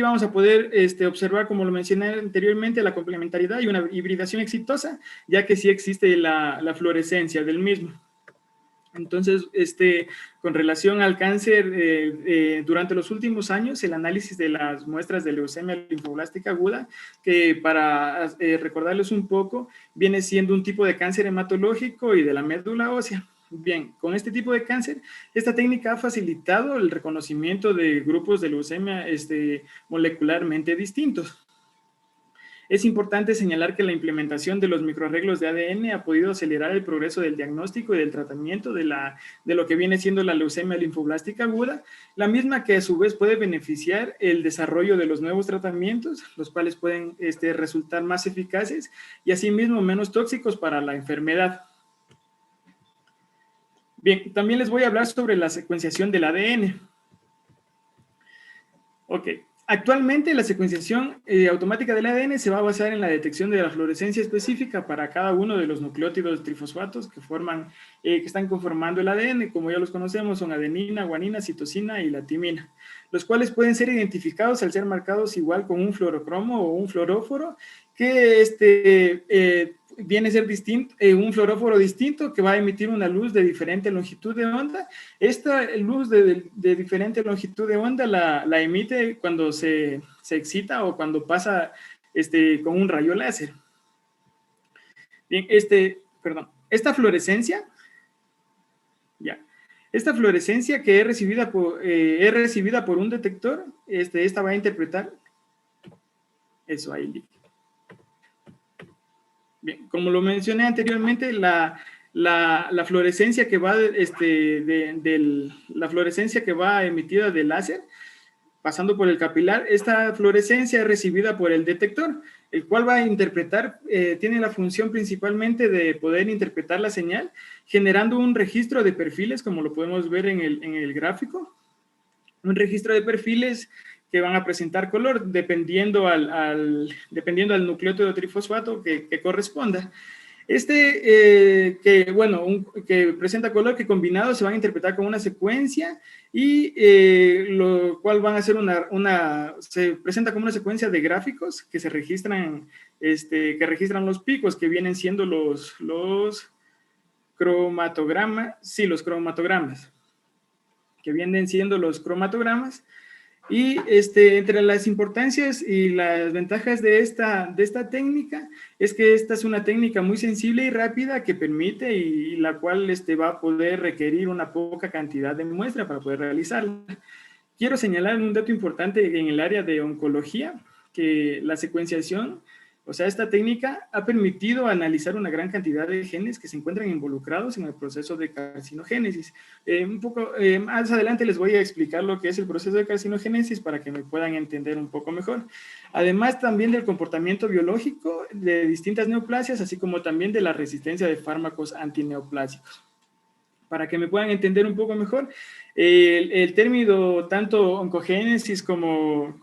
S5: vamos a poder observar, como lo mencioné anteriormente, la complementariedad y una hibridación exitosa, ya que sí existe la fluorescencia del mismo. Entonces, con relación al cáncer, durante los últimos años, el análisis de las muestras de leucemia linfoblástica aguda, que para recordarles un poco, viene siendo un tipo de cáncer hematológico y de la médula ósea. Bien, con este tipo de cáncer, esta técnica ha facilitado el reconocimiento de grupos de leucemia molecularmente distintos. Es importante señalar que la implementación de los microarreglos de ADN ha podido acelerar el progreso del diagnóstico y del tratamiento de lo que viene siendo la leucemia linfoblástica aguda, la misma que a su vez puede beneficiar el desarrollo de los nuevos tratamientos, los cuales pueden resultar más eficaces y asimismo menos tóxicos para la enfermedad. Bien, también les voy a hablar sobre la secuenciación del ADN. Ok. Actualmente la secuenciación automática del ADN se va a basar en la detección de la fluorescencia específica para cada uno de los nucleótidos trifosfatos que están conformando el ADN, como ya los conocemos, son adenina, guanina, citosina y la timina, los cuales pueden ser identificados al ser marcados igual con un fluorocromo o un fluoróforo, que viene a ser distinto, un fluoróforo distinto que va a emitir una luz de diferente longitud de onda. Esta luz de diferente longitud de onda la emite cuando se excita o cuando pasa con un rayo láser. Bien, esta fluorescencia, esta fluorescencia que es recibida por un detector, esta va a interpretar eso ahí. Bien, como lo mencioné anteriormente, la fluorescencia que va la fluorescencia que va emitida del láser, pasando por el capilar, esta fluorescencia es recibida por el detector, el cual va a interpretar, tiene la función principalmente de poder interpretar la señal, generando un registro de perfiles, como lo podemos ver en el gráfico, un registro de perfiles que van a presentar color dependiendo al nucleótido trifosfato que corresponda. Que presenta color que combinado se van a interpretar como una secuencia y lo cual van a ser se presenta como una secuencia de gráficos que se registran, que registran los picos que vienen siendo los cromatogramas, sí, los cromatogramas, que vienen siendo los cromatogramas. Y entre las importancias y las ventajas de esta técnica es que esta es una técnica muy sensible y rápida que permite y la cual va a poder requerir una poca cantidad de muestra para poder realizarla. Quiero señalar un dato importante en el área de oncología, que la secuenciación, o sea, esta técnica ha permitido analizar una gran cantidad de genes que se encuentran involucrados en el proceso de carcinogénesis. Más adelante les voy a explicar lo que es el proceso de carcinogénesis para que me puedan entender un poco mejor. Además también del comportamiento biológico de distintas neoplasias, así como también de la resistencia de fármacos antineoplásicos. Para que me puedan entender un poco mejor, el término tanto oncogénesis como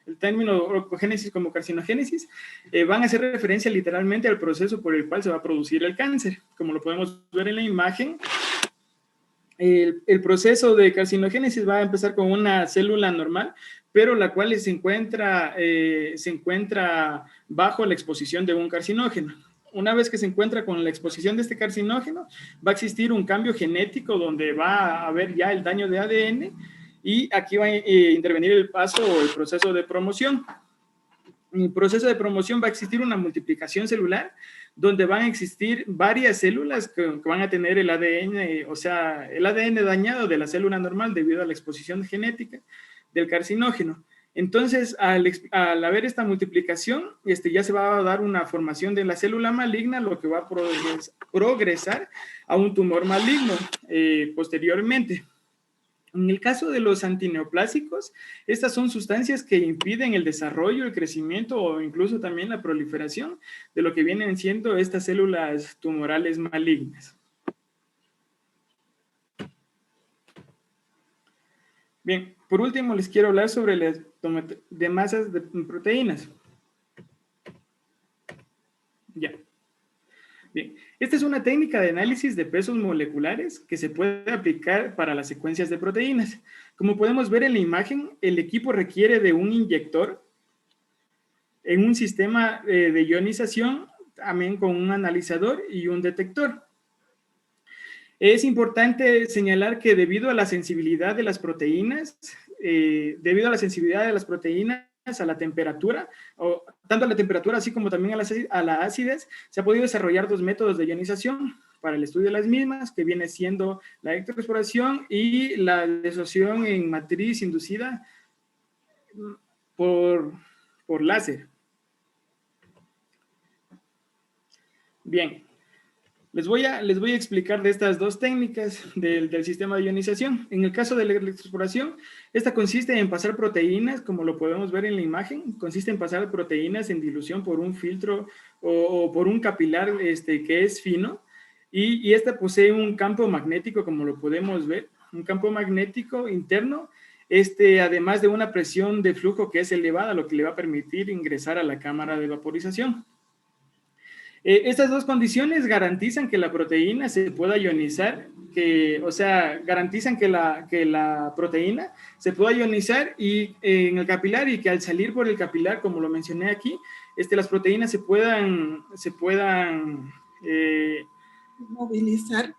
S5: el término oncogénesis como carcinogénesis van a hacer referencia literalmente al proceso por el cual se va a producir el cáncer. Como lo podemos ver en la imagen, el proceso de carcinogénesis va a empezar con una célula normal, pero la cual se encuentra bajo la exposición de un carcinógeno. Una vez que se encuentra con la exposición de este carcinógeno, va a existir un cambio genético donde va a haber ya el daño de ADN y aquí va a intervenir el paso o el proceso de promoción. En el proceso de promoción va a existir una multiplicación celular donde van a existir varias células que van a tener el ADN, o sea, el ADN dañado de la célula normal debido a la exposición genética del carcinógeno. Entonces, al haber esta multiplicación, ya se va a dar una formación de la célula maligna, lo que va a progresar a un tumor maligno posteriormente. En el caso de los antineoplásicos, estas son sustancias que impiden el desarrollo, el crecimiento o incluso también la proliferación de lo que vienen siendo estas células tumorales malignas. Bien, por último les quiero hablar sobre las de masas de proteínas. Ya. Bien, esta es una técnica de análisis de pesos moleculares que se puede aplicar para las secuencias de proteínas. Como podemos ver en la imagen, el equipo requiere de un inyector en un sistema de ionización, también con un analizador y un detector. Es importante señalar que debido a la sensibilidad de las proteínas, a la temperatura, o tanto a la temperatura así como también a la acidez, se ha podido desarrollar dos métodos de ionización para el estudio de las mismas, que viene siendo la electroexporación y la disociación en matriz inducida por láser. Bien. Les voy a explicar de estas dos técnicas del sistema de ionización. En el caso de la electroexporación, esta consiste en pasar proteínas, como lo podemos ver en la imagen, consiste en pasar proteínas en dilución por un filtro o por un capilar que es fino, y esta posee un campo magnético, como lo podemos ver, un campo magnético interno, además de una presión de flujo que es elevada, lo que le va a permitir ingresar a la cámara de vaporización. Estas dos condiciones garantizan que la proteína se pueda ionizar, garantizan que la proteína se pueda ionizar en el capilar, y que al salir por el capilar, como lo mencioné aquí, las proteínas se puedan
S2: movilizar.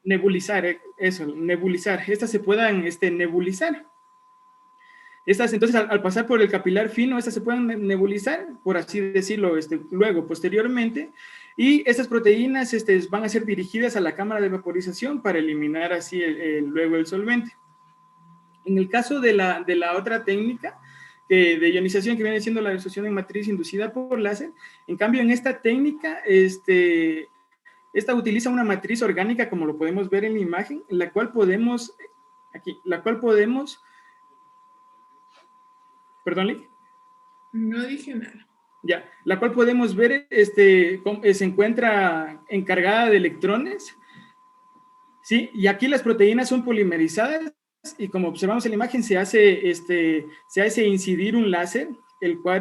S5: Nebulizar, nebulizar. Estas se puedan nebulizar. Estas, entonces, al pasar por el capilar fino, estas se pueden nebulizar, por así decirlo, luego, posteriormente, y estas proteínas van a ser dirigidas a la cámara de vaporización para eliminar así luego el solvente. En el caso de la otra técnica de ionización, que viene siendo la disociación en matriz inducida por láser, en cambio, en esta técnica, esta utiliza una matriz orgánica, como lo podemos ver en la imagen, la cual podemos, perdón, Lick.
S2: No dije nada.
S5: Ya, la cual podemos ver, se encuentra encargada de electrones, ¿sí? Y aquí las proteínas son polimerizadas, y como observamos en la imagen, se hace incidir un láser, el cual,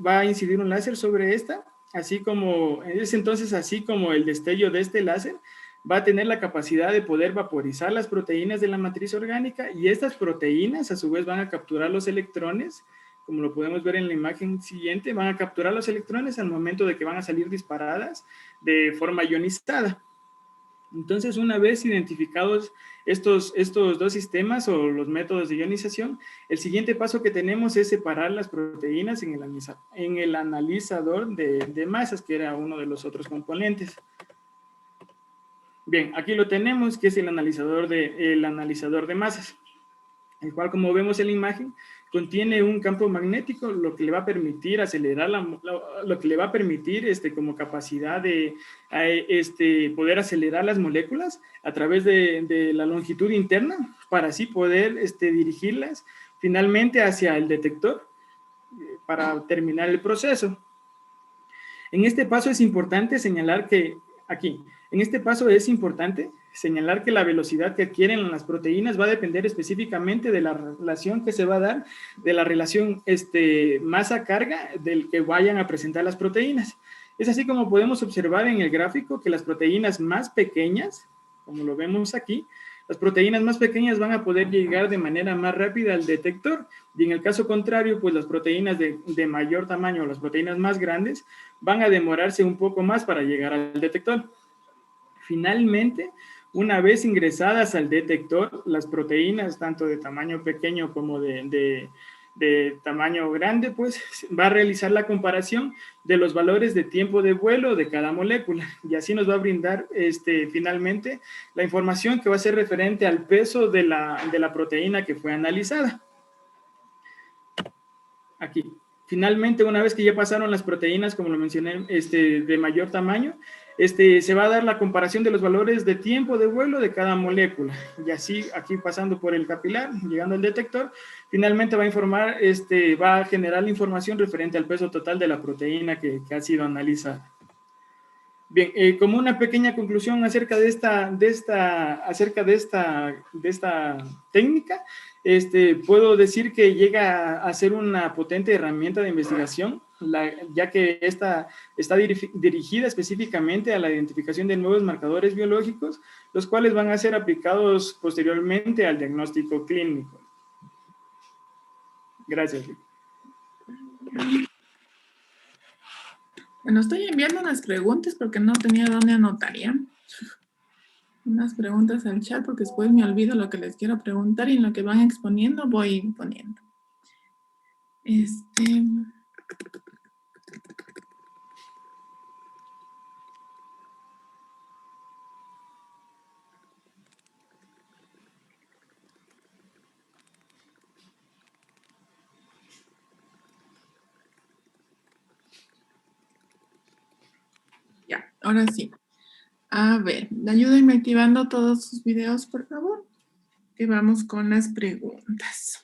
S5: va a incidir un láser sobre esta, así como el destello de este láser va a tener la capacidad de poder vaporizar las proteínas de la matriz orgánica, y estas proteínas a su vez van a capturar los electrones, como lo podemos ver en la imagen siguiente, van a capturar los electrones al momento de que van a salir disparadas de forma ionizada. Entonces, una vez identificados estos dos sistemas o los métodos de ionización, el siguiente paso que tenemos es separar las proteínas en el analizador de masas, que era uno de los otros componentes. Bien, aquí lo tenemos, que es el analizador de masas, el cual, como vemos en la imagen, contiene un campo magnético, lo que le va a permitir acelerar, lo que le va a permitir como capacidad de poder acelerar las moléculas a través de la longitud interna, para así poder dirigirlas finalmente hacia el detector para terminar el proceso. En este paso es importante señalar que la velocidad que adquieren las proteínas va a depender específicamente de la relación que se va a dar, de la relación masa-carga del que vayan a presentar las proteínas. Es así como podemos observar en el gráfico que las proteínas más pequeñas, como lo vemos aquí, las proteínas más pequeñas van a poder llegar de manera más rápida al detector, y en el caso contrario, pues las proteínas de mayor tamaño, las proteínas más grandes, van a demorarse un poco más para llegar al detector. Finalmente, una vez ingresadas al detector, las proteínas, tanto de tamaño pequeño como de tamaño grande, pues va a realizar la comparación de los valores de tiempo de vuelo de cada molécula, y así nos va a brindar finalmente la información que va a ser referente al peso de la proteína que fue analizada. Aquí. Finalmente, una vez que ya pasaron las proteínas, como lo mencioné, de mayor tamaño, se va a dar la comparación de los valores de tiempo de vuelo de cada molécula. Y así, aquí pasando por el capilar, llegando al detector, finalmente va a generar la información referente al peso total de la proteína que ha sido analizada. Bien, como una pequeña conclusión acerca de esta técnica, puedo decir que llega a ser una potente herramienta de investigación, ya que esta está dirigida específicamente a la identificación de nuevos marcadores biológicos, los cuales van a ser aplicados posteriormente al diagnóstico clínico. Gracias.
S2: Bueno, estoy enviando unas preguntas porque no tenía dónde anotar ya. Unas preguntas al chat porque después me olvido lo que les quiero preguntar y en lo que van exponiendo voy poniendo. Ya, ahora sí. A ver, ayúdenme activando todos sus videos, por favor. Que vamos con las preguntas.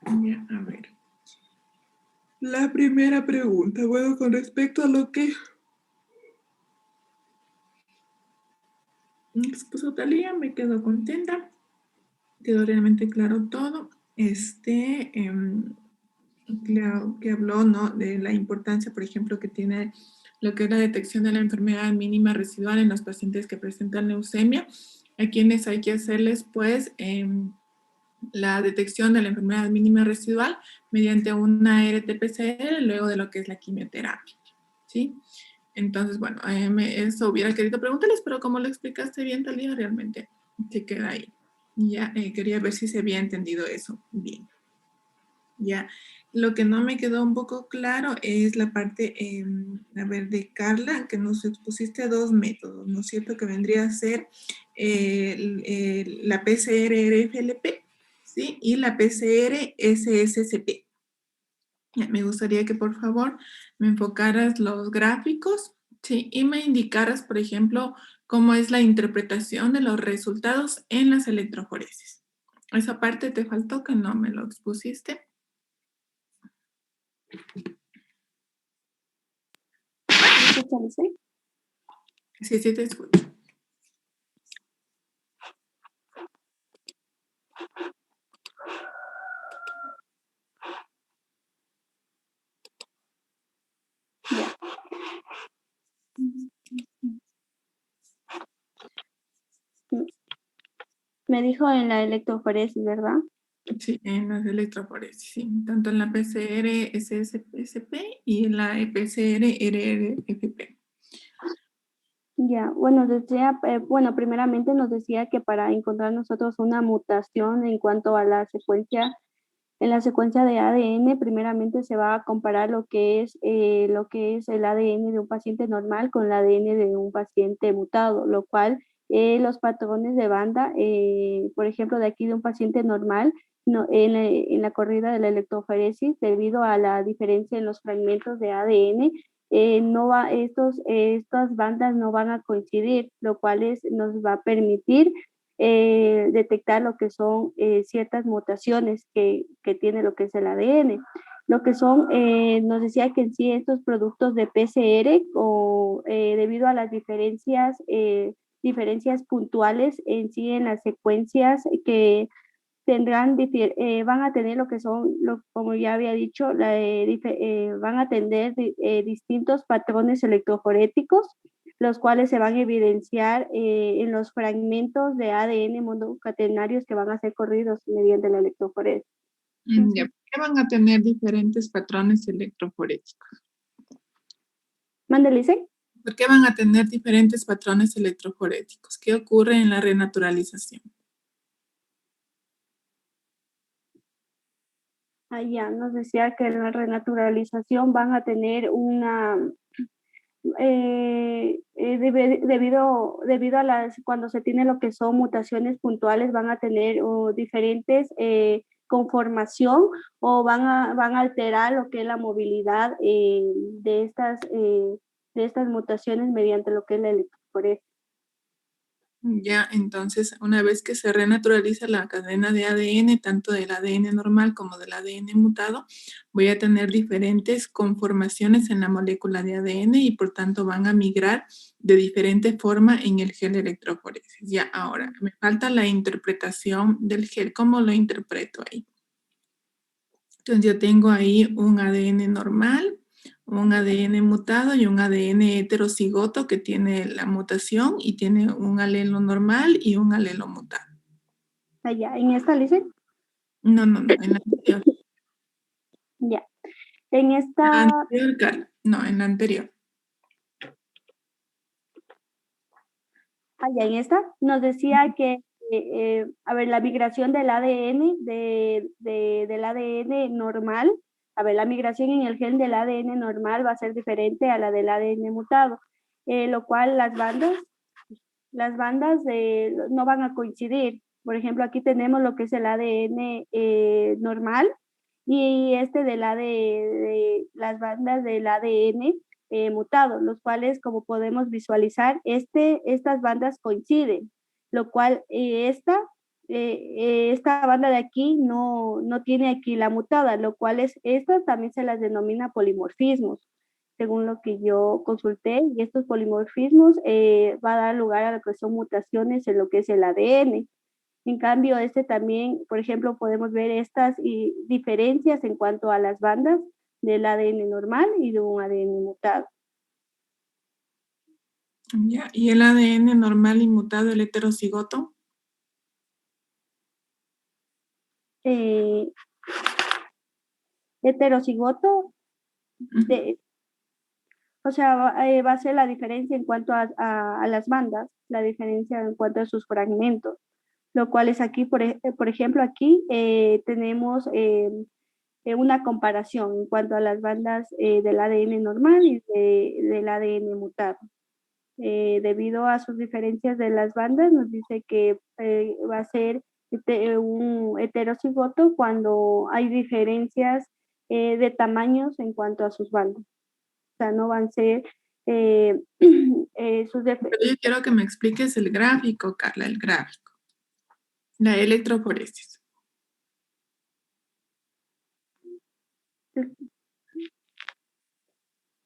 S2: Ya, a ver. La primera pregunta, bueno, con respecto a lo que expuso Talía, me quedo contenta. Quedó realmente claro todo. Que habló, ¿no? De la importancia, por ejemplo, que tiene lo que es la detección de la enfermedad mínima residual en los pacientes que presentan leucemia, a quienes hay que hacerles, pues, la detección de la enfermedad mínima residual mediante una RT-PCR luego de lo que es la quimioterapia, ¿sí? Entonces, bueno, eso hubiera querido preguntarles, pero como lo explicaste bien, Talía, realmente se queda ahí. Ya quería ver si se había entendido eso bien. Ya, lo que no me quedó un poco claro es la parte, a ver, de Carla, que nos expusiste dos métodos, ¿no es cierto? Que vendría a ser la PCR-RFLP, ¿sí? Y la PCR-SSCP. Me gustaría que por favor me enfocaras los gráficos, ¿sí? Y me indicaras, por ejemplo, cómo es la interpretación de los resultados en las electroforesis. Esa parte te faltó que no me lo expusiste. Sí, sí, te escucho.
S3: Me dijo en la electroforesis, ¿verdad?
S2: Sí, en las electroforesis, sí. Tanto en la PCR SSP y en la PCR RRFP.
S3: Ya, bueno, bueno, primeramente nos decía que para encontrar nosotros una mutación en cuanto a la secuencia, en la secuencia de ADN, primeramente se va a comparar lo que es el ADN de un paciente normal con el ADN de un paciente mutado, lo cual los patrones de banda, por ejemplo, de aquí de un paciente normal, no, en la corrida de la electroforesis, debido a la diferencia en los fragmentos de ADN, estas bandas no van a coincidir, lo cual nos va a permitir detectar lo que son ciertas mutaciones que tiene lo que es el ADN. Lo que son, nos decía que en sí estos productos de PCR, debido a las diferencias puntuales en sí en las secuencias que van a tener lo que son, como ya había dicho, van a tener distintos patrones electroforéticos, los cuales se van a evidenciar en los fragmentos de ADN monocatenarios que van a ser corridos mediante la electroforesis.
S2: ¿Por qué van a tener diferentes patrones electroforéticos?
S3: Mándelice.
S2: ¿Por qué van a tener diferentes patrones electroforéticos? ¿Qué ocurre en la renaturalización?
S3: Allá nos decía que en la renaturalización van a tener debido a cuando se tiene lo que son mutaciones puntuales, van a tener diferentes conformación o van a alterar lo que es la movilidad de estas mutaciones mediante lo que es la electroforesis.
S2: Ya, entonces, una vez que se renaturaliza la cadena de ADN, tanto del ADN normal como del ADN mutado, voy a tener diferentes conformaciones en la molécula de ADN y por tanto van a migrar de diferente forma en el gel electroforesis. Ya, ahora, me falta la interpretación del gel. ¿Cómo lo interpreto ahí? Entonces yo tengo ahí un ADN normal, un ADN mutado y un ADN heterocigoto que tiene la mutación y tiene un alelo normal y un alelo mutado.
S3: Allá, en esta lista,
S2: No, en la anterior.
S3: ya. En
S2: En
S3: esta,
S2: la anterior, Carla. No, en la anterior.
S3: allá en esta, nos decía que, a ver, la migración del ADN, del ADN normal, a ver, la migración en el gen del ADN normal va a ser diferente a la del ADN mutado, lo cual las bandas no van a coincidir. Por ejemplo, aquí tenemos lo que es el ADN normal y este de las bandas del ADN mutado, los cuales, como podemos visualizar, estas bandas coinciden, lo cual esta banda de aquí no tiene aquí la mutada, lo cual estas también se las denomina polimorfismos, según lo que yo consulté, y estos polimorfismos va a dar lugar a lo que son mutaciones en lo que es el ADN. En cambio, también, por ejemplo, podemos ver estas diferencias en cuanto a las bandas del ADN normal y de un ADN mutado.
S2: Ya. ¿Y el ADN normal y mutado, el heterocigoto?
S3: Heterocigoto, o sea, va a ser la diferencia en cuanto a las bandas, la diferencia en cuanto a sus fragmentos, lo cual es aquí, por ejemplo, aquí tenemos una comparación en cuanto a las bandas del ADN normal y del ADN mutado. Debido a sus diferencias de las bandas, nos dice que va a ser un heterocigoto cuando hay diferencias de tamaños en cuanto a sus bandas. O sea, no van a ser sus
S2: Pero yo quiero que me expliques el gráfico, Carla, el gráfico. La electroforesis.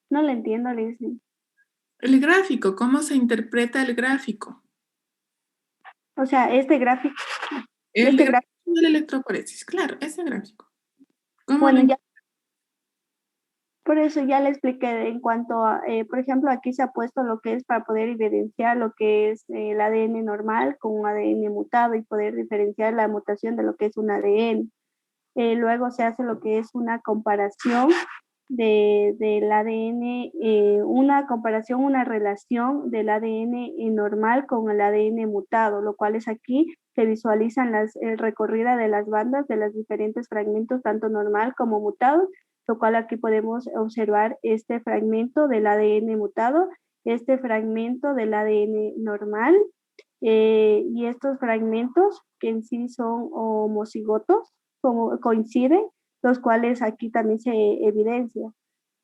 S3: No le entiendo, Leslie.
S2: El gráfico, ¿cómo se interpreta el gráfico?
S3: O sea, este gráfico.
S2: El gráfico de la electroforesis, claro, ese gráfico.
S3: Bueno, ya. Por eso ya le expliqué en cuanto a, por ejemplo, aquí se ha puesto lo que es para poder evidenciar lo que es el ADN normal con un ADN mutado y poder diferenciar la mutación de lo que es un ADN. Luego se hace lo que es una comparación del ADN, una relación del ADN normal con el ADN mutado, lo cual es aquí se visualizan el recorrido de las bandas de los diferentes fragmentos, tanto normal como mutado, lo cual aquí podemos observar este fragmento del ADN mutado, este fragmento del ADN normal, y estos fragmentos que en sí son homocigotos, como coinciden, los cuales aquí también se evidencia.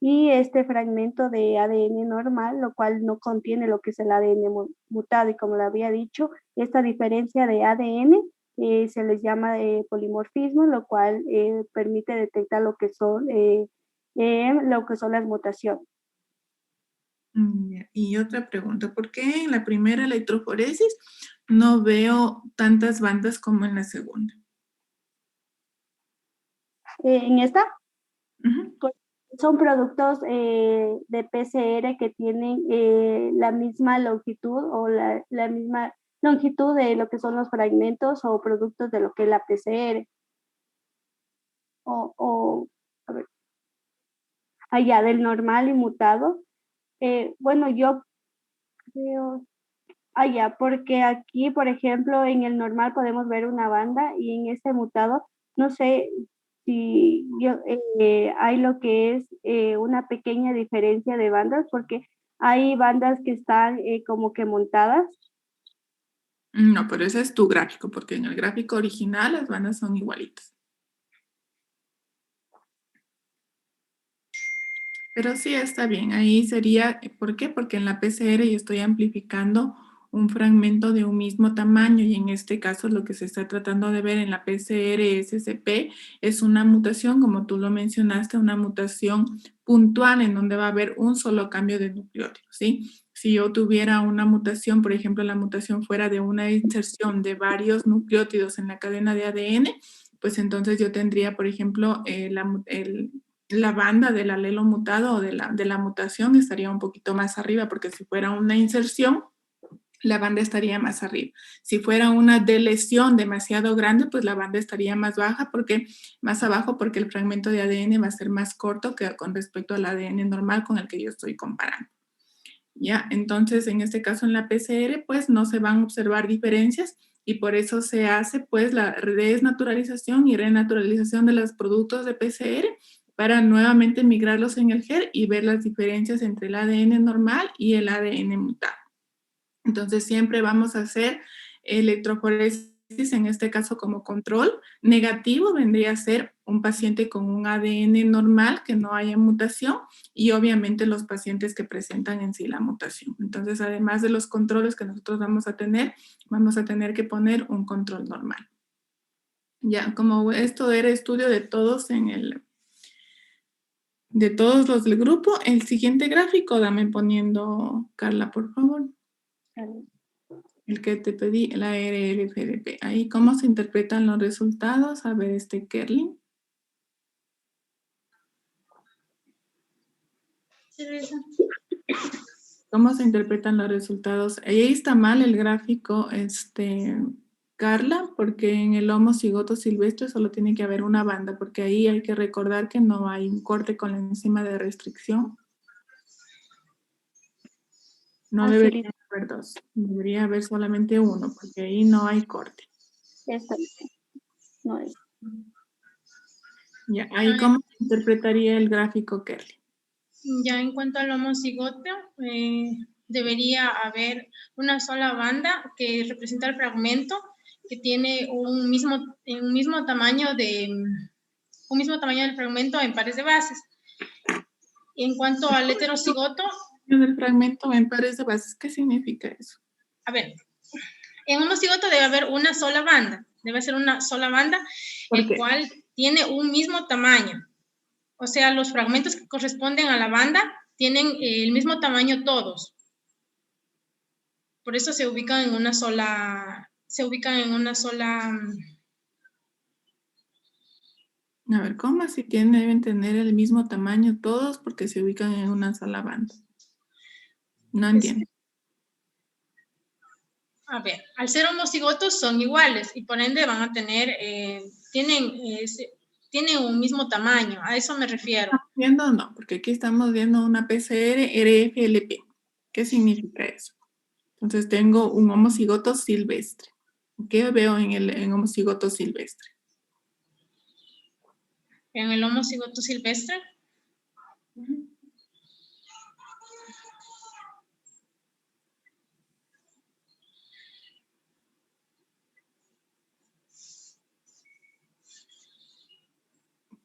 S3: Y este fragmento de ADN normal, lo cual no contiene lo que es el ADN mutado, y como lo había dicho, esta diferencia de ADN se les llama polimorfismo, lo cual permite detectar lo que son las mutaciones.
S2: Y otra pregunta, ¿por qué en la primera electroforesis no veo tantas bandas como en la segunda?
S3: ¿En esta? Son productos de PCR que tienen la misma longitud o la misma longitud de lo que son los fragmentos o productos de lo que es la PCR. A ver, allá del normal y mutado. Bueno, yo creo, allá, porque aquí, por ejemplo, en el normal podemos ver una banda y en este mutado, no sé si hay lo que es una pequeña diferencia de bandas, porque hay bandas que están como que montadas.
S2: No, pero ese es tu gráfico, porque en el gráfico original las bandas son igualitas. Pero sí está bien, ahí sería, ¿por qué? Porque en la PCR yo estoy amplificando un fragmento de un mismo tamaño y en este caso lo que se está tratando de ver en la PCR-SCP es una mutación, como tú lo mencionaste, una mutación puntual en donde va a haber un solo cambio de nucleótido, ¿sí? Si yo tuviera una mutación, por ejemplo, la mutación fuera de una inserción de varios nucleótidos en la cadena de ADN, pues entonces yo tendría, por ejemplo, la banda del alelo mutado o de la mutación estaría un poquito más arriba, porque si fuera una inserción, la banda estaría más arriba. Si fuera una deleción demasiado grande, pues la banda estaría más abajo, porque el fragmento de ADN va a ser más corto que con respecto al ADN normal con el que yo estoy comparando. Ya, entonces en este caso en la PCR, pues no se van a observar diferencias y por eso se hace pues la desnaturalización y renaturalización de los productos de PCR para nuevamente migrarlos en el GER y ver las diferencias entre el ADN normal y el ADN mutado. Entonces siempre vamos a hacer electroforesis, en este caso como control. Negativo vendría a ser un paciente con un ADN normal, que no haya mutación, y obviamente los pacientes que presentan en sí la mutación. Entonces, además de los controles que nosotros vamos a tener que poner un control normal. Ya, como esto era estudio de todos de todos los del grupo, el siguiente gráfico, dame poniendo, Carla, por favor. El que te pedí, la RLFDP. Ahí, ¿cómo se interpretan los resultados? A ver, Kerlin. ¿Cómo se interpretan los resultados? Ahí está mal el gráfico, Carla, porque en el homocigoto silvestre solo tiene que haber una banda, porque ahí hay que recordar que no hay un corte con la enzima de restricción. No debería haber dos, debería haber solamente uno, porque ahí no hay corte.
S3: No es.
S2: Ya, ahí cómo se interpretaría el gráfico, Kerly.
S4: Ya en cuanto al homocigoto, debería haber una sola banda que representa el fragmento que tiene un mismo tamaño del fragmento en pares de bases. Y en cuanto al heterocigoto,
S2: del fragmento en pares de bases, ¿qué significa eso?
S4: A ver, en un homocigoto debe haber una sola banda, el cual tiene un mismo tamaño. O sea, los fragmentos que corresponden a la banda tienen el mismo tamaño todos. Por eso se ubican en una sola.
S2: A ver, ¿cómo así deben tener el mismo tamaño todos porque se ubican en una sola banda? No entiendo.
S4: A ver, al ser homocigotos son iguales y por ende van a tener, tienen un mismo tamaño, a eso me refiero.
S2: ¿Viendo o no? Porque aquí estamos viendo una PCR RFLP. ¿Qué significa eso? Entonces tengo un homocigoto silvestre. ¿Qué veo en el homocigoto silvestre?
S4: En el homocigoto silvestre.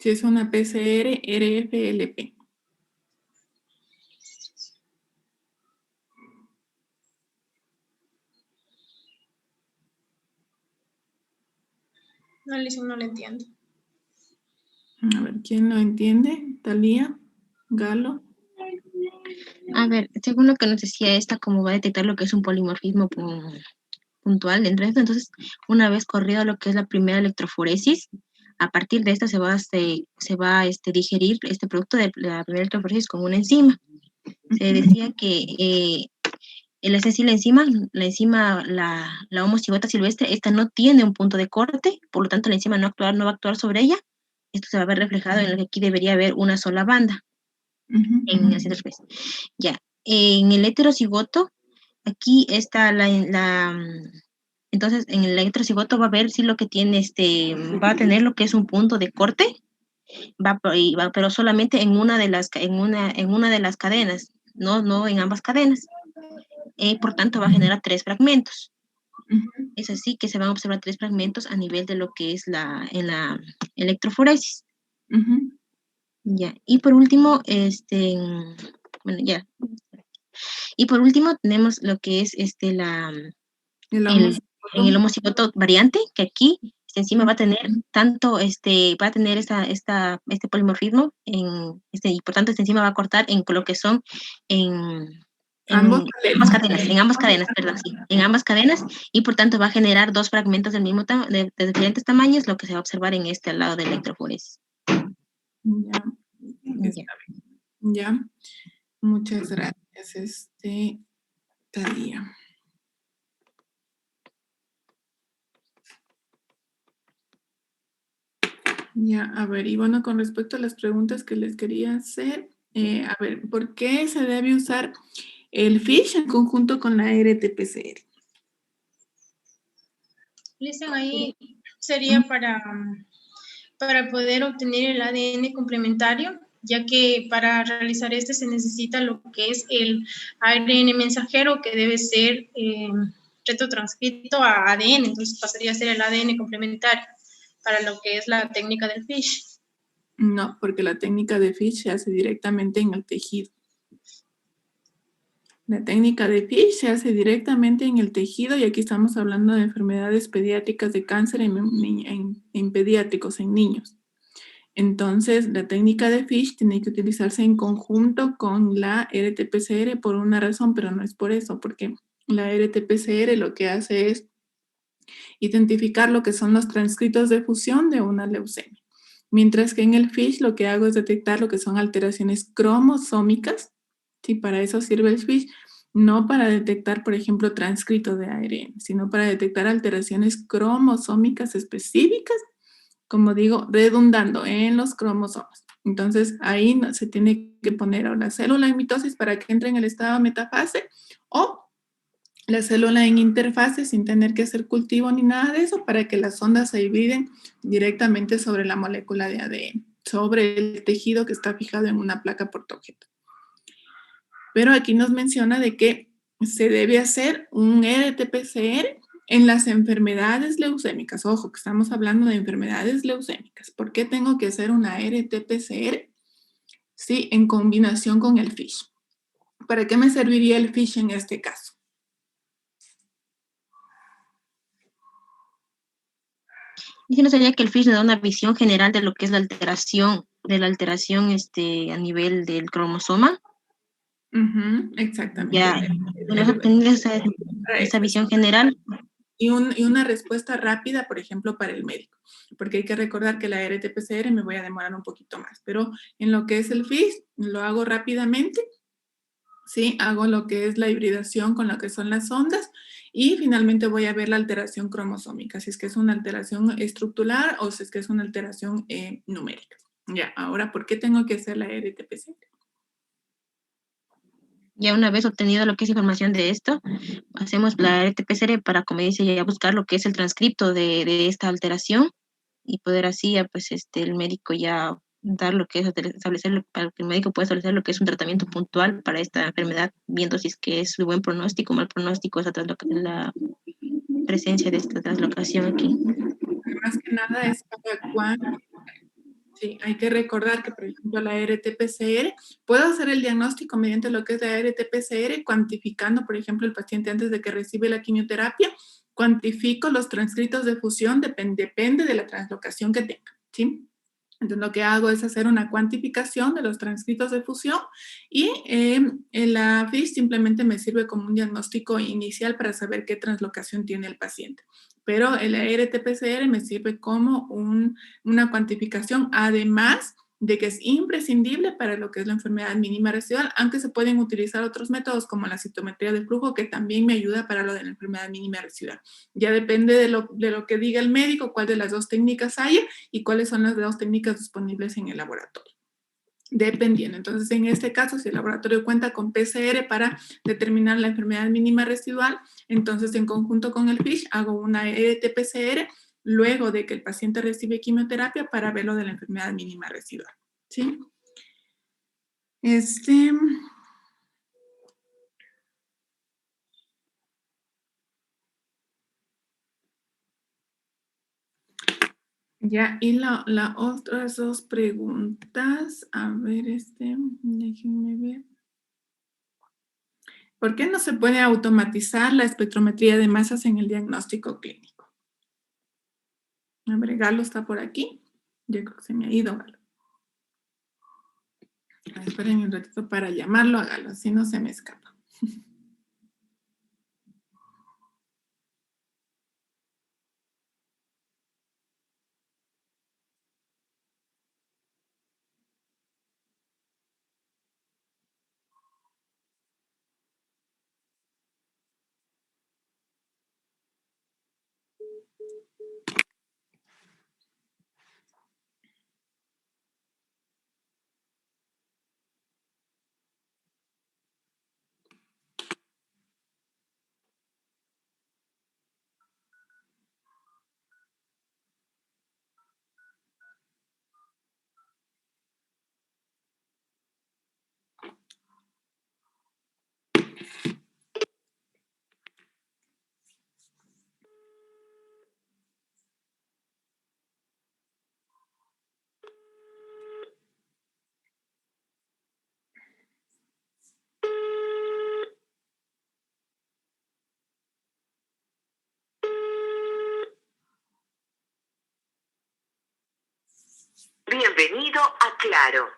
S2: Si es una PCR RFLP.
S4: No, Alicia, no lo entiendo.
S2: A ver, ¿quién lo entiende? ¿Talía? ¿Galo?
S1: A ver, según lo que nos decía esta, cómo va a detectar lo que es un polimorfismo puntual dentro de esto. Entonces, una vez corrido lo que es la primera electroforesis, a partir de esta se va a digerir este producto de la primera electroforesis con una enzima. Se decía que la homocigota silvestre, esta no tiene un punto de corte, por lo tanto la enzima no va a actuar sobre ella. Esto se va a ver reflejado en lo que aquí debería haber una sola banda. En el centro. Ya, en el heterocigoto, aquí está entonces en el heterocigoto va a ver si lo que tiene va a tener lo que es un punto de corte, pero solamente en una de las cadenas, no en ambas cadenas. Por tanto, va a generar 3 fragmentos. Es así que se van a observar 3 fragmentos a nivel de lo que es en la electroforesis. Ya, y por último, bueno, ya. Y por último tenemos lo que es en el homocigoto variante, que aquí encima va a tener este polimorfismo y por tanto esta enzima va a cortar en lo que son en En ambas cadenas, perdón, sí, en ambas cadenas, y por tanto va a generar dos fragmentos del mismo de diferentes tamaños, lo que se va a observar en este al lado de electroforesis.
S2: Ya, está bien. Ya, muchas gracias, Talía. Ya, a ver, y bueno, con respecto a las preguntas que les quería hacer, a ver, ¿por qué se debe usar el FISH en conjunto con la RT-PCR?
S4: Listen, ahí sería para poder obtener el ADN complementario, ya que para realizar este se necesita lo que es el ARN mensajero, que debe ser retrotranscrito a ADN, entonces pasaría a ser el ADN complementario para lo que es la técnica del FISH.
S2: No, porque la técnica de FISH se hace directamente en el tejido. La técnica de FISH se hace directamente en el tejido y aquí estamos hablando de enfermedades pediátricas de cáncer en pediátricos, en niños. Entonces, la técnica de FISH tiene que utilizarse en conjunto con la RT-PCR por una razón, pero no es por eso, porque la RT-PCR lo que hace es identificar lo que son los transcritos de fusión de una leucemia. Mientras que en el FISH lo que hago es detectar lo que son alteraciones cromosómicas. Sí, para eso sirve el FISH, no para detectar, por ejemplo, transcrito de ARN, sino para detectar alteraciones cromosómicas específicas, como digo, redundando en los cromosomas. Entonces, ahí se tiene que poner o la célula en mitosis para que entre en el estado metafase o la célula en interfase sin tener que hacer cultivo ni nada de eso para que las ondas se hibriden directamente sobre la molécula de ADN, sobre el tejido que está fijado en una placa portaobjeto. Pero aquí nos menciona de que se debe hacer un RT-PCR en las enfermedades leucémicas. Ojo, que estamos hablando de enfermedades leucémicas. ¿Por qué tengo que hacer una RT-PCR? Sí, en combinación con el FISH. ¿Para qué me serviría el FISH en este caso?
S1: Y no sería que el FISH nos da una visión general de lo que es la alteración a nivel del cromosoma.
S2: Exactamente.
S1: Ya, bueno, obtener esa visión general.
S2: Y una respuesta rápida, por ejemplo, para el médico. Porque hay que recordar que la RT-PCR me voy a demorar un poquito más. Pero en lo que es el FISH, lo hago rápidamente. Sí, hago lo que es la hibridación con lo que son las ondas. Y finalmente voy a ver la alteración cromosómica. Si es que es una alteración estructural o si es que es una alteración numérica. Ya, ahora, ¿por qué tengo que hacer la RT-PCR?
S1: Ya una vez obtenido lo que es información de esto, hacemos la RT-PCR para, como dice, ya buscar lo que es el transcripto de esta alteración y poder así, ya, pues, el médico ya dar lo que es establecer, para que el médico pueda establecer lo que es un tratamiento puntual para esta enfermedad, viendo si es que es de buen pronóstico, mal pronóstico, la presencia de esta translocación aquí.
S2: Más que nada es para cuándo. Sí, hay que recordar que, por ejemplo, la RT-PCR, puedo hacer el diagnóstico mediante lo que es la RT-PCR, cuantificando, por ejemplo, el paciente antes de que recibe la quimioterapia, cuantifico los transcritos de fusión, depende de la translocación que tenga, ¿sí? Entonces, lo que hago es hacer una cuantificación de los transcritos de fusión y la FISH simplemente me sirve como un diagnóstico inicial para saber qué translocación tiene el paciente. Pero el RT-PCR me sirve como una cuantificación, además de que es imprescindible para lo que es la enfermedad mínima residual, aunque se pueden utilizar otros métodos como la citometría de flujo, que también me ayuda para lo de la enfermedad mínima residual. Ya depende de lo que diga el médico, cuál de las dos técnicas haya y cuáles son las dos técnicas disponibles en el laboratorio. Dependiendo. Entonces, en este caso, si el laboratorio cuenta con PCR para determinar la enfermedad mínima residual, entonces en conjunto con el FISH hago una RT-PCR luego de que el paciente recibe quimioterapia para ver lo de la enfermedad mínima residual. ¿Sí? Ya, y las otras dos preguntas, a ver, déjenme ver. ¿Por qué no se puede automatizar la espectrometría de masas en el diagnóstico clínico? A ver, Galo está por aquí. Yo creo que se me ha ido, Galo. Esperen un ratito para llamarlo a Galo, así no se me escapa.
S6: Bienvenido a Claro.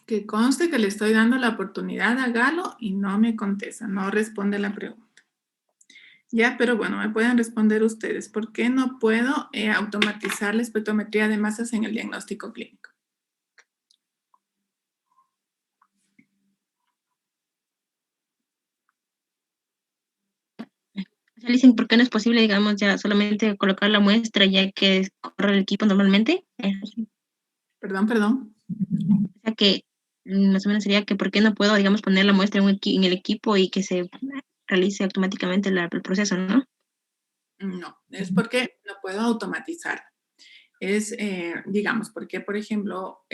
S2: Que conste que le estoy dando la oportunidad a Galo y no me contesta, no responde la pregunta. Ya, pero bueno, me pueden responder ustedes. ¿Por qué no puedo automatizar la espectrometría de masas en el diagnóstico clínico?
S1: O sea, dicen, ¿por qué no es posible, digamos, ya solamente colocar la muestra ya que corre el equipo normalmente?
S2: Perdón.
S1: O sea que más o menos sería que ¿por qué no puedo, digamos, poner la muestra en el equipo y que se realice automáticamente el proceso, ¿no?
S2: No, es porque no puedo automatizar. Es, digamos, porque, por ejemplo,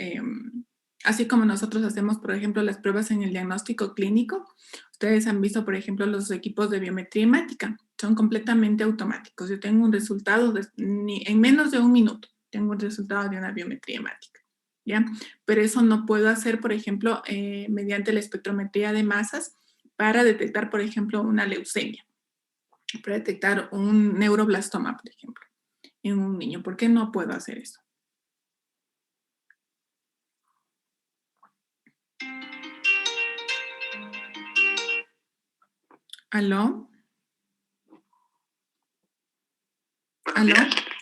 S2: así como nosotros hacemos, por ejemplo, las pruebas en el diagnóstico clínico, ustedes han visto, por ejemplo, los equipos de biometría hemática, son completamente automáticos. Yo tengo un resultado en menos de un minuto, tengo un resultado de una biometría hemática, ¿ya? Pero eso no puedo hacer, por ejemplo, mediante la espectrometría de masas para detectar, por ejemplo, una leucemia, para detectar un neuroblastoma, por ejemplo, en un niño. ¿Por qué no puedo hacer eso? ¿Aló?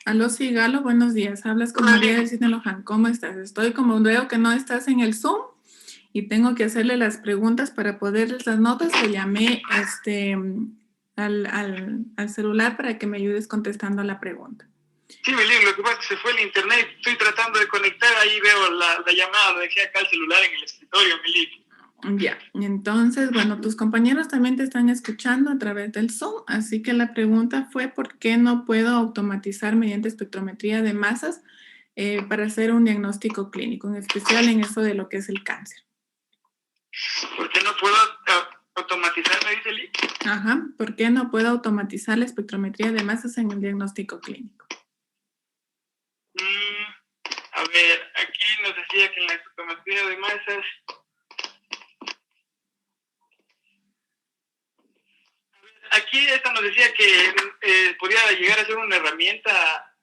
S2: ¿Aló, sí, Galo? Buenos días. Hablas con María del Cisne Loján. ¿Cómo estás? Estoy como veo que no estás en el Zoom y tengo que hacerle las preguntas para poderles las notas. Te llamé al celular para que me ayudes contestando la pregunta.
S7: Sí, Melín, lo que pasa es que se fue el internet. Estoy tratando de conectar, ahí veo la llamada, lo dejé acá el celular en el escritorio, Melín.
S2: Ya, entonces, bueno, tus compañeros también te están escuchando a través del Zoom, así que la pregunta fue ¿por qué no puedo automatizar mediante espectrometría de masas para hacer un diagnóstico clínico, en especial en eso de lo que es el cáncer?
S7: ¿Por qué no puedo automatizar, me dice Lee?
S2: Ajá, ¿por qué no puedo automatizar la espectrometría de masas en el diagnóstico clínico?
S7: A ver, aquí nos decía que en la espectrometría de masas... Aquí esta nos decía que podría llegar a ser una herramienta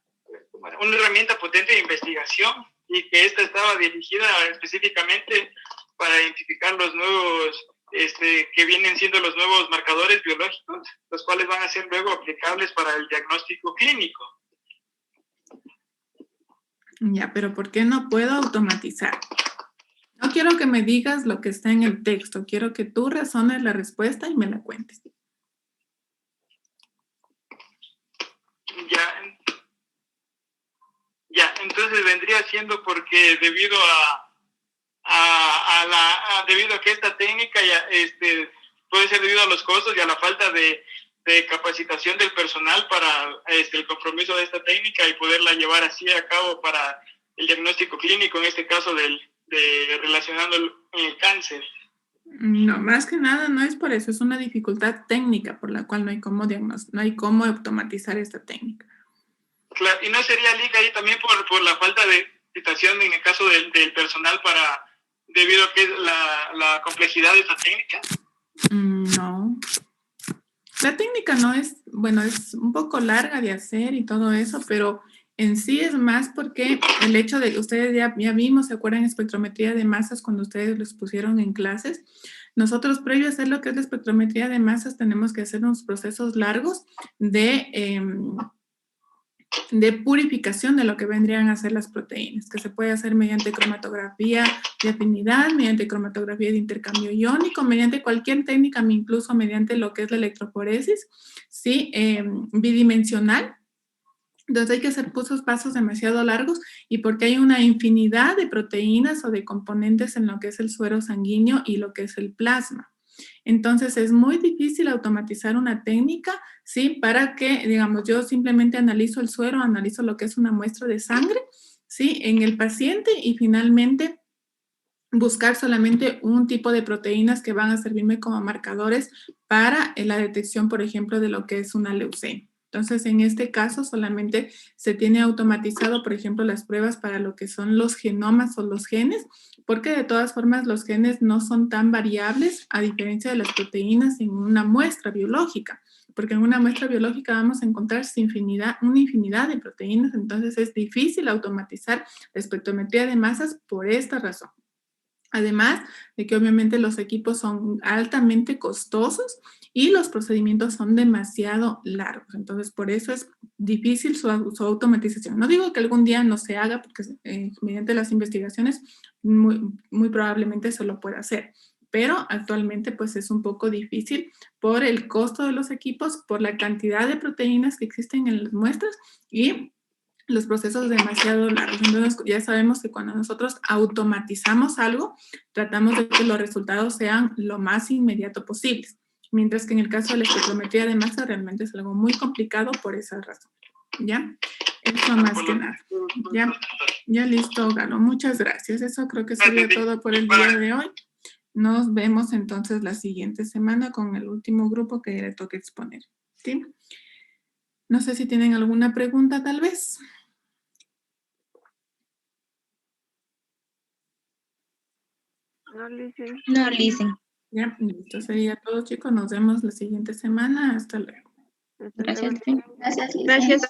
S7: potente de investigación y que esta estaba dirigida específicamente para identificar los nuevos, que vienen siendo los nuevos marcadores biológicos, los cuales van a ser luego aplicables para el diagnóstico clínico.
S2: Ya, pero ¿por qué no puedo automatizar? No quiero que me digas lo que está en el texto, quiero que tú razones la respuesta y me la cuentes.
S7: Ya, entonces vendría siendo porque debido debido a que esta técnica ya, puede ser debido a los costos y a la falta de capacitación del personal para el compromiso de esta técnica y poderla llevar así a cabo para el diagnóstico clínico, en este caso relacionando el cáncer.
S2: No, más que nada no es por eso, es una dificultad técnica por la cual no hay cómo automatizar esta técnica.
S7: Claro, y no sería liga ahí también por la falta de capacitación en el caso del personal debido a que es la complejidad de esta técnica.
S2: No. La técnica no es, bueno, es un poco larga de hacer y todo eso, pero en sí es más porque el hecho de que ustedes ya vimos, ¿se acuerdan? Espectrometría de masas cuando ustedes los pusieron en clases. nosotros previo a hacer lo que es la espectrometría de masas tenemos que hacer unos procesos largos de purificación de lo que vendrían a ser las proteínas, que se puede hacer mediante cromatografía de afinidad, mediante cromatografía de intercambio iónico, mediante cualquier técnica, incluso mediante lo que es la electroforesis, ¿sí? Bidimensional. Entonces hay que hacer pasos demasiado largos y porque hay una infinidad de proteínas o de componentes en lo que es el suero sanguíneo y lo que es el plasma. Entonces es muy difícil automatizar una técnica, ¿sí? Para que, digamos, yo simplemente analizo el suero, analizo lo que es una muestra de sangre, ¿sí? En el paciente y finalmente buscar solamente un tipo de proteínas que van a servirme como marcadores para la detección, por ejemplo, de lo que es una leucemia. Entonces, en este caso, solamente se tiene automatizado, por ejemplo, las pruebas para lo que son los genomas o los genes, porque de todas formas los genes no son tan variables a diferencia de las proteínas en una muestra biológica, porque en una muestra biológica vamos a encontrar una infinidad de proteínas, entonces es difícil automatizar la espectrometría de masas por esta razón. Además de que obviamente los equipos son altamente costosos y los procedimientos son demasiado largos. Entonces, por eso es difícil su automatización. No digo que algún día no se haga, porque mediante las investigaciones muy probablemente se lo pueda hacer. Pero actualmente pues es un poco difícil por el costo de los equipos, por la cantidad de proteínas que existen en las muestras y los procesos demasiado largos. Entonces ya sabemos que cuando nosotros automatizamos algo, tratamos de que los resultados sean lo más inmediato posibles. Mientras que en el caso de la espectrometría de masa realmente es algo muy complicado por esa razón. ¿Ya? Eso más que nada. Ya listo, Galo. Muchas gracias. Eso creo que sería todo por el día de hoy. Nos vemos entonces la siguiente semana con el último grupo que le toque exponer. ¿Sí? No sé si tienen alguna pregunta tal vez.
S8: No, listen.
S1: No, listen.
S2: Ya, listo. Sería todo, chicos. Nos vemos la siguiente semana. Hasta luego.
S1: Gracias.
S8: Gracias.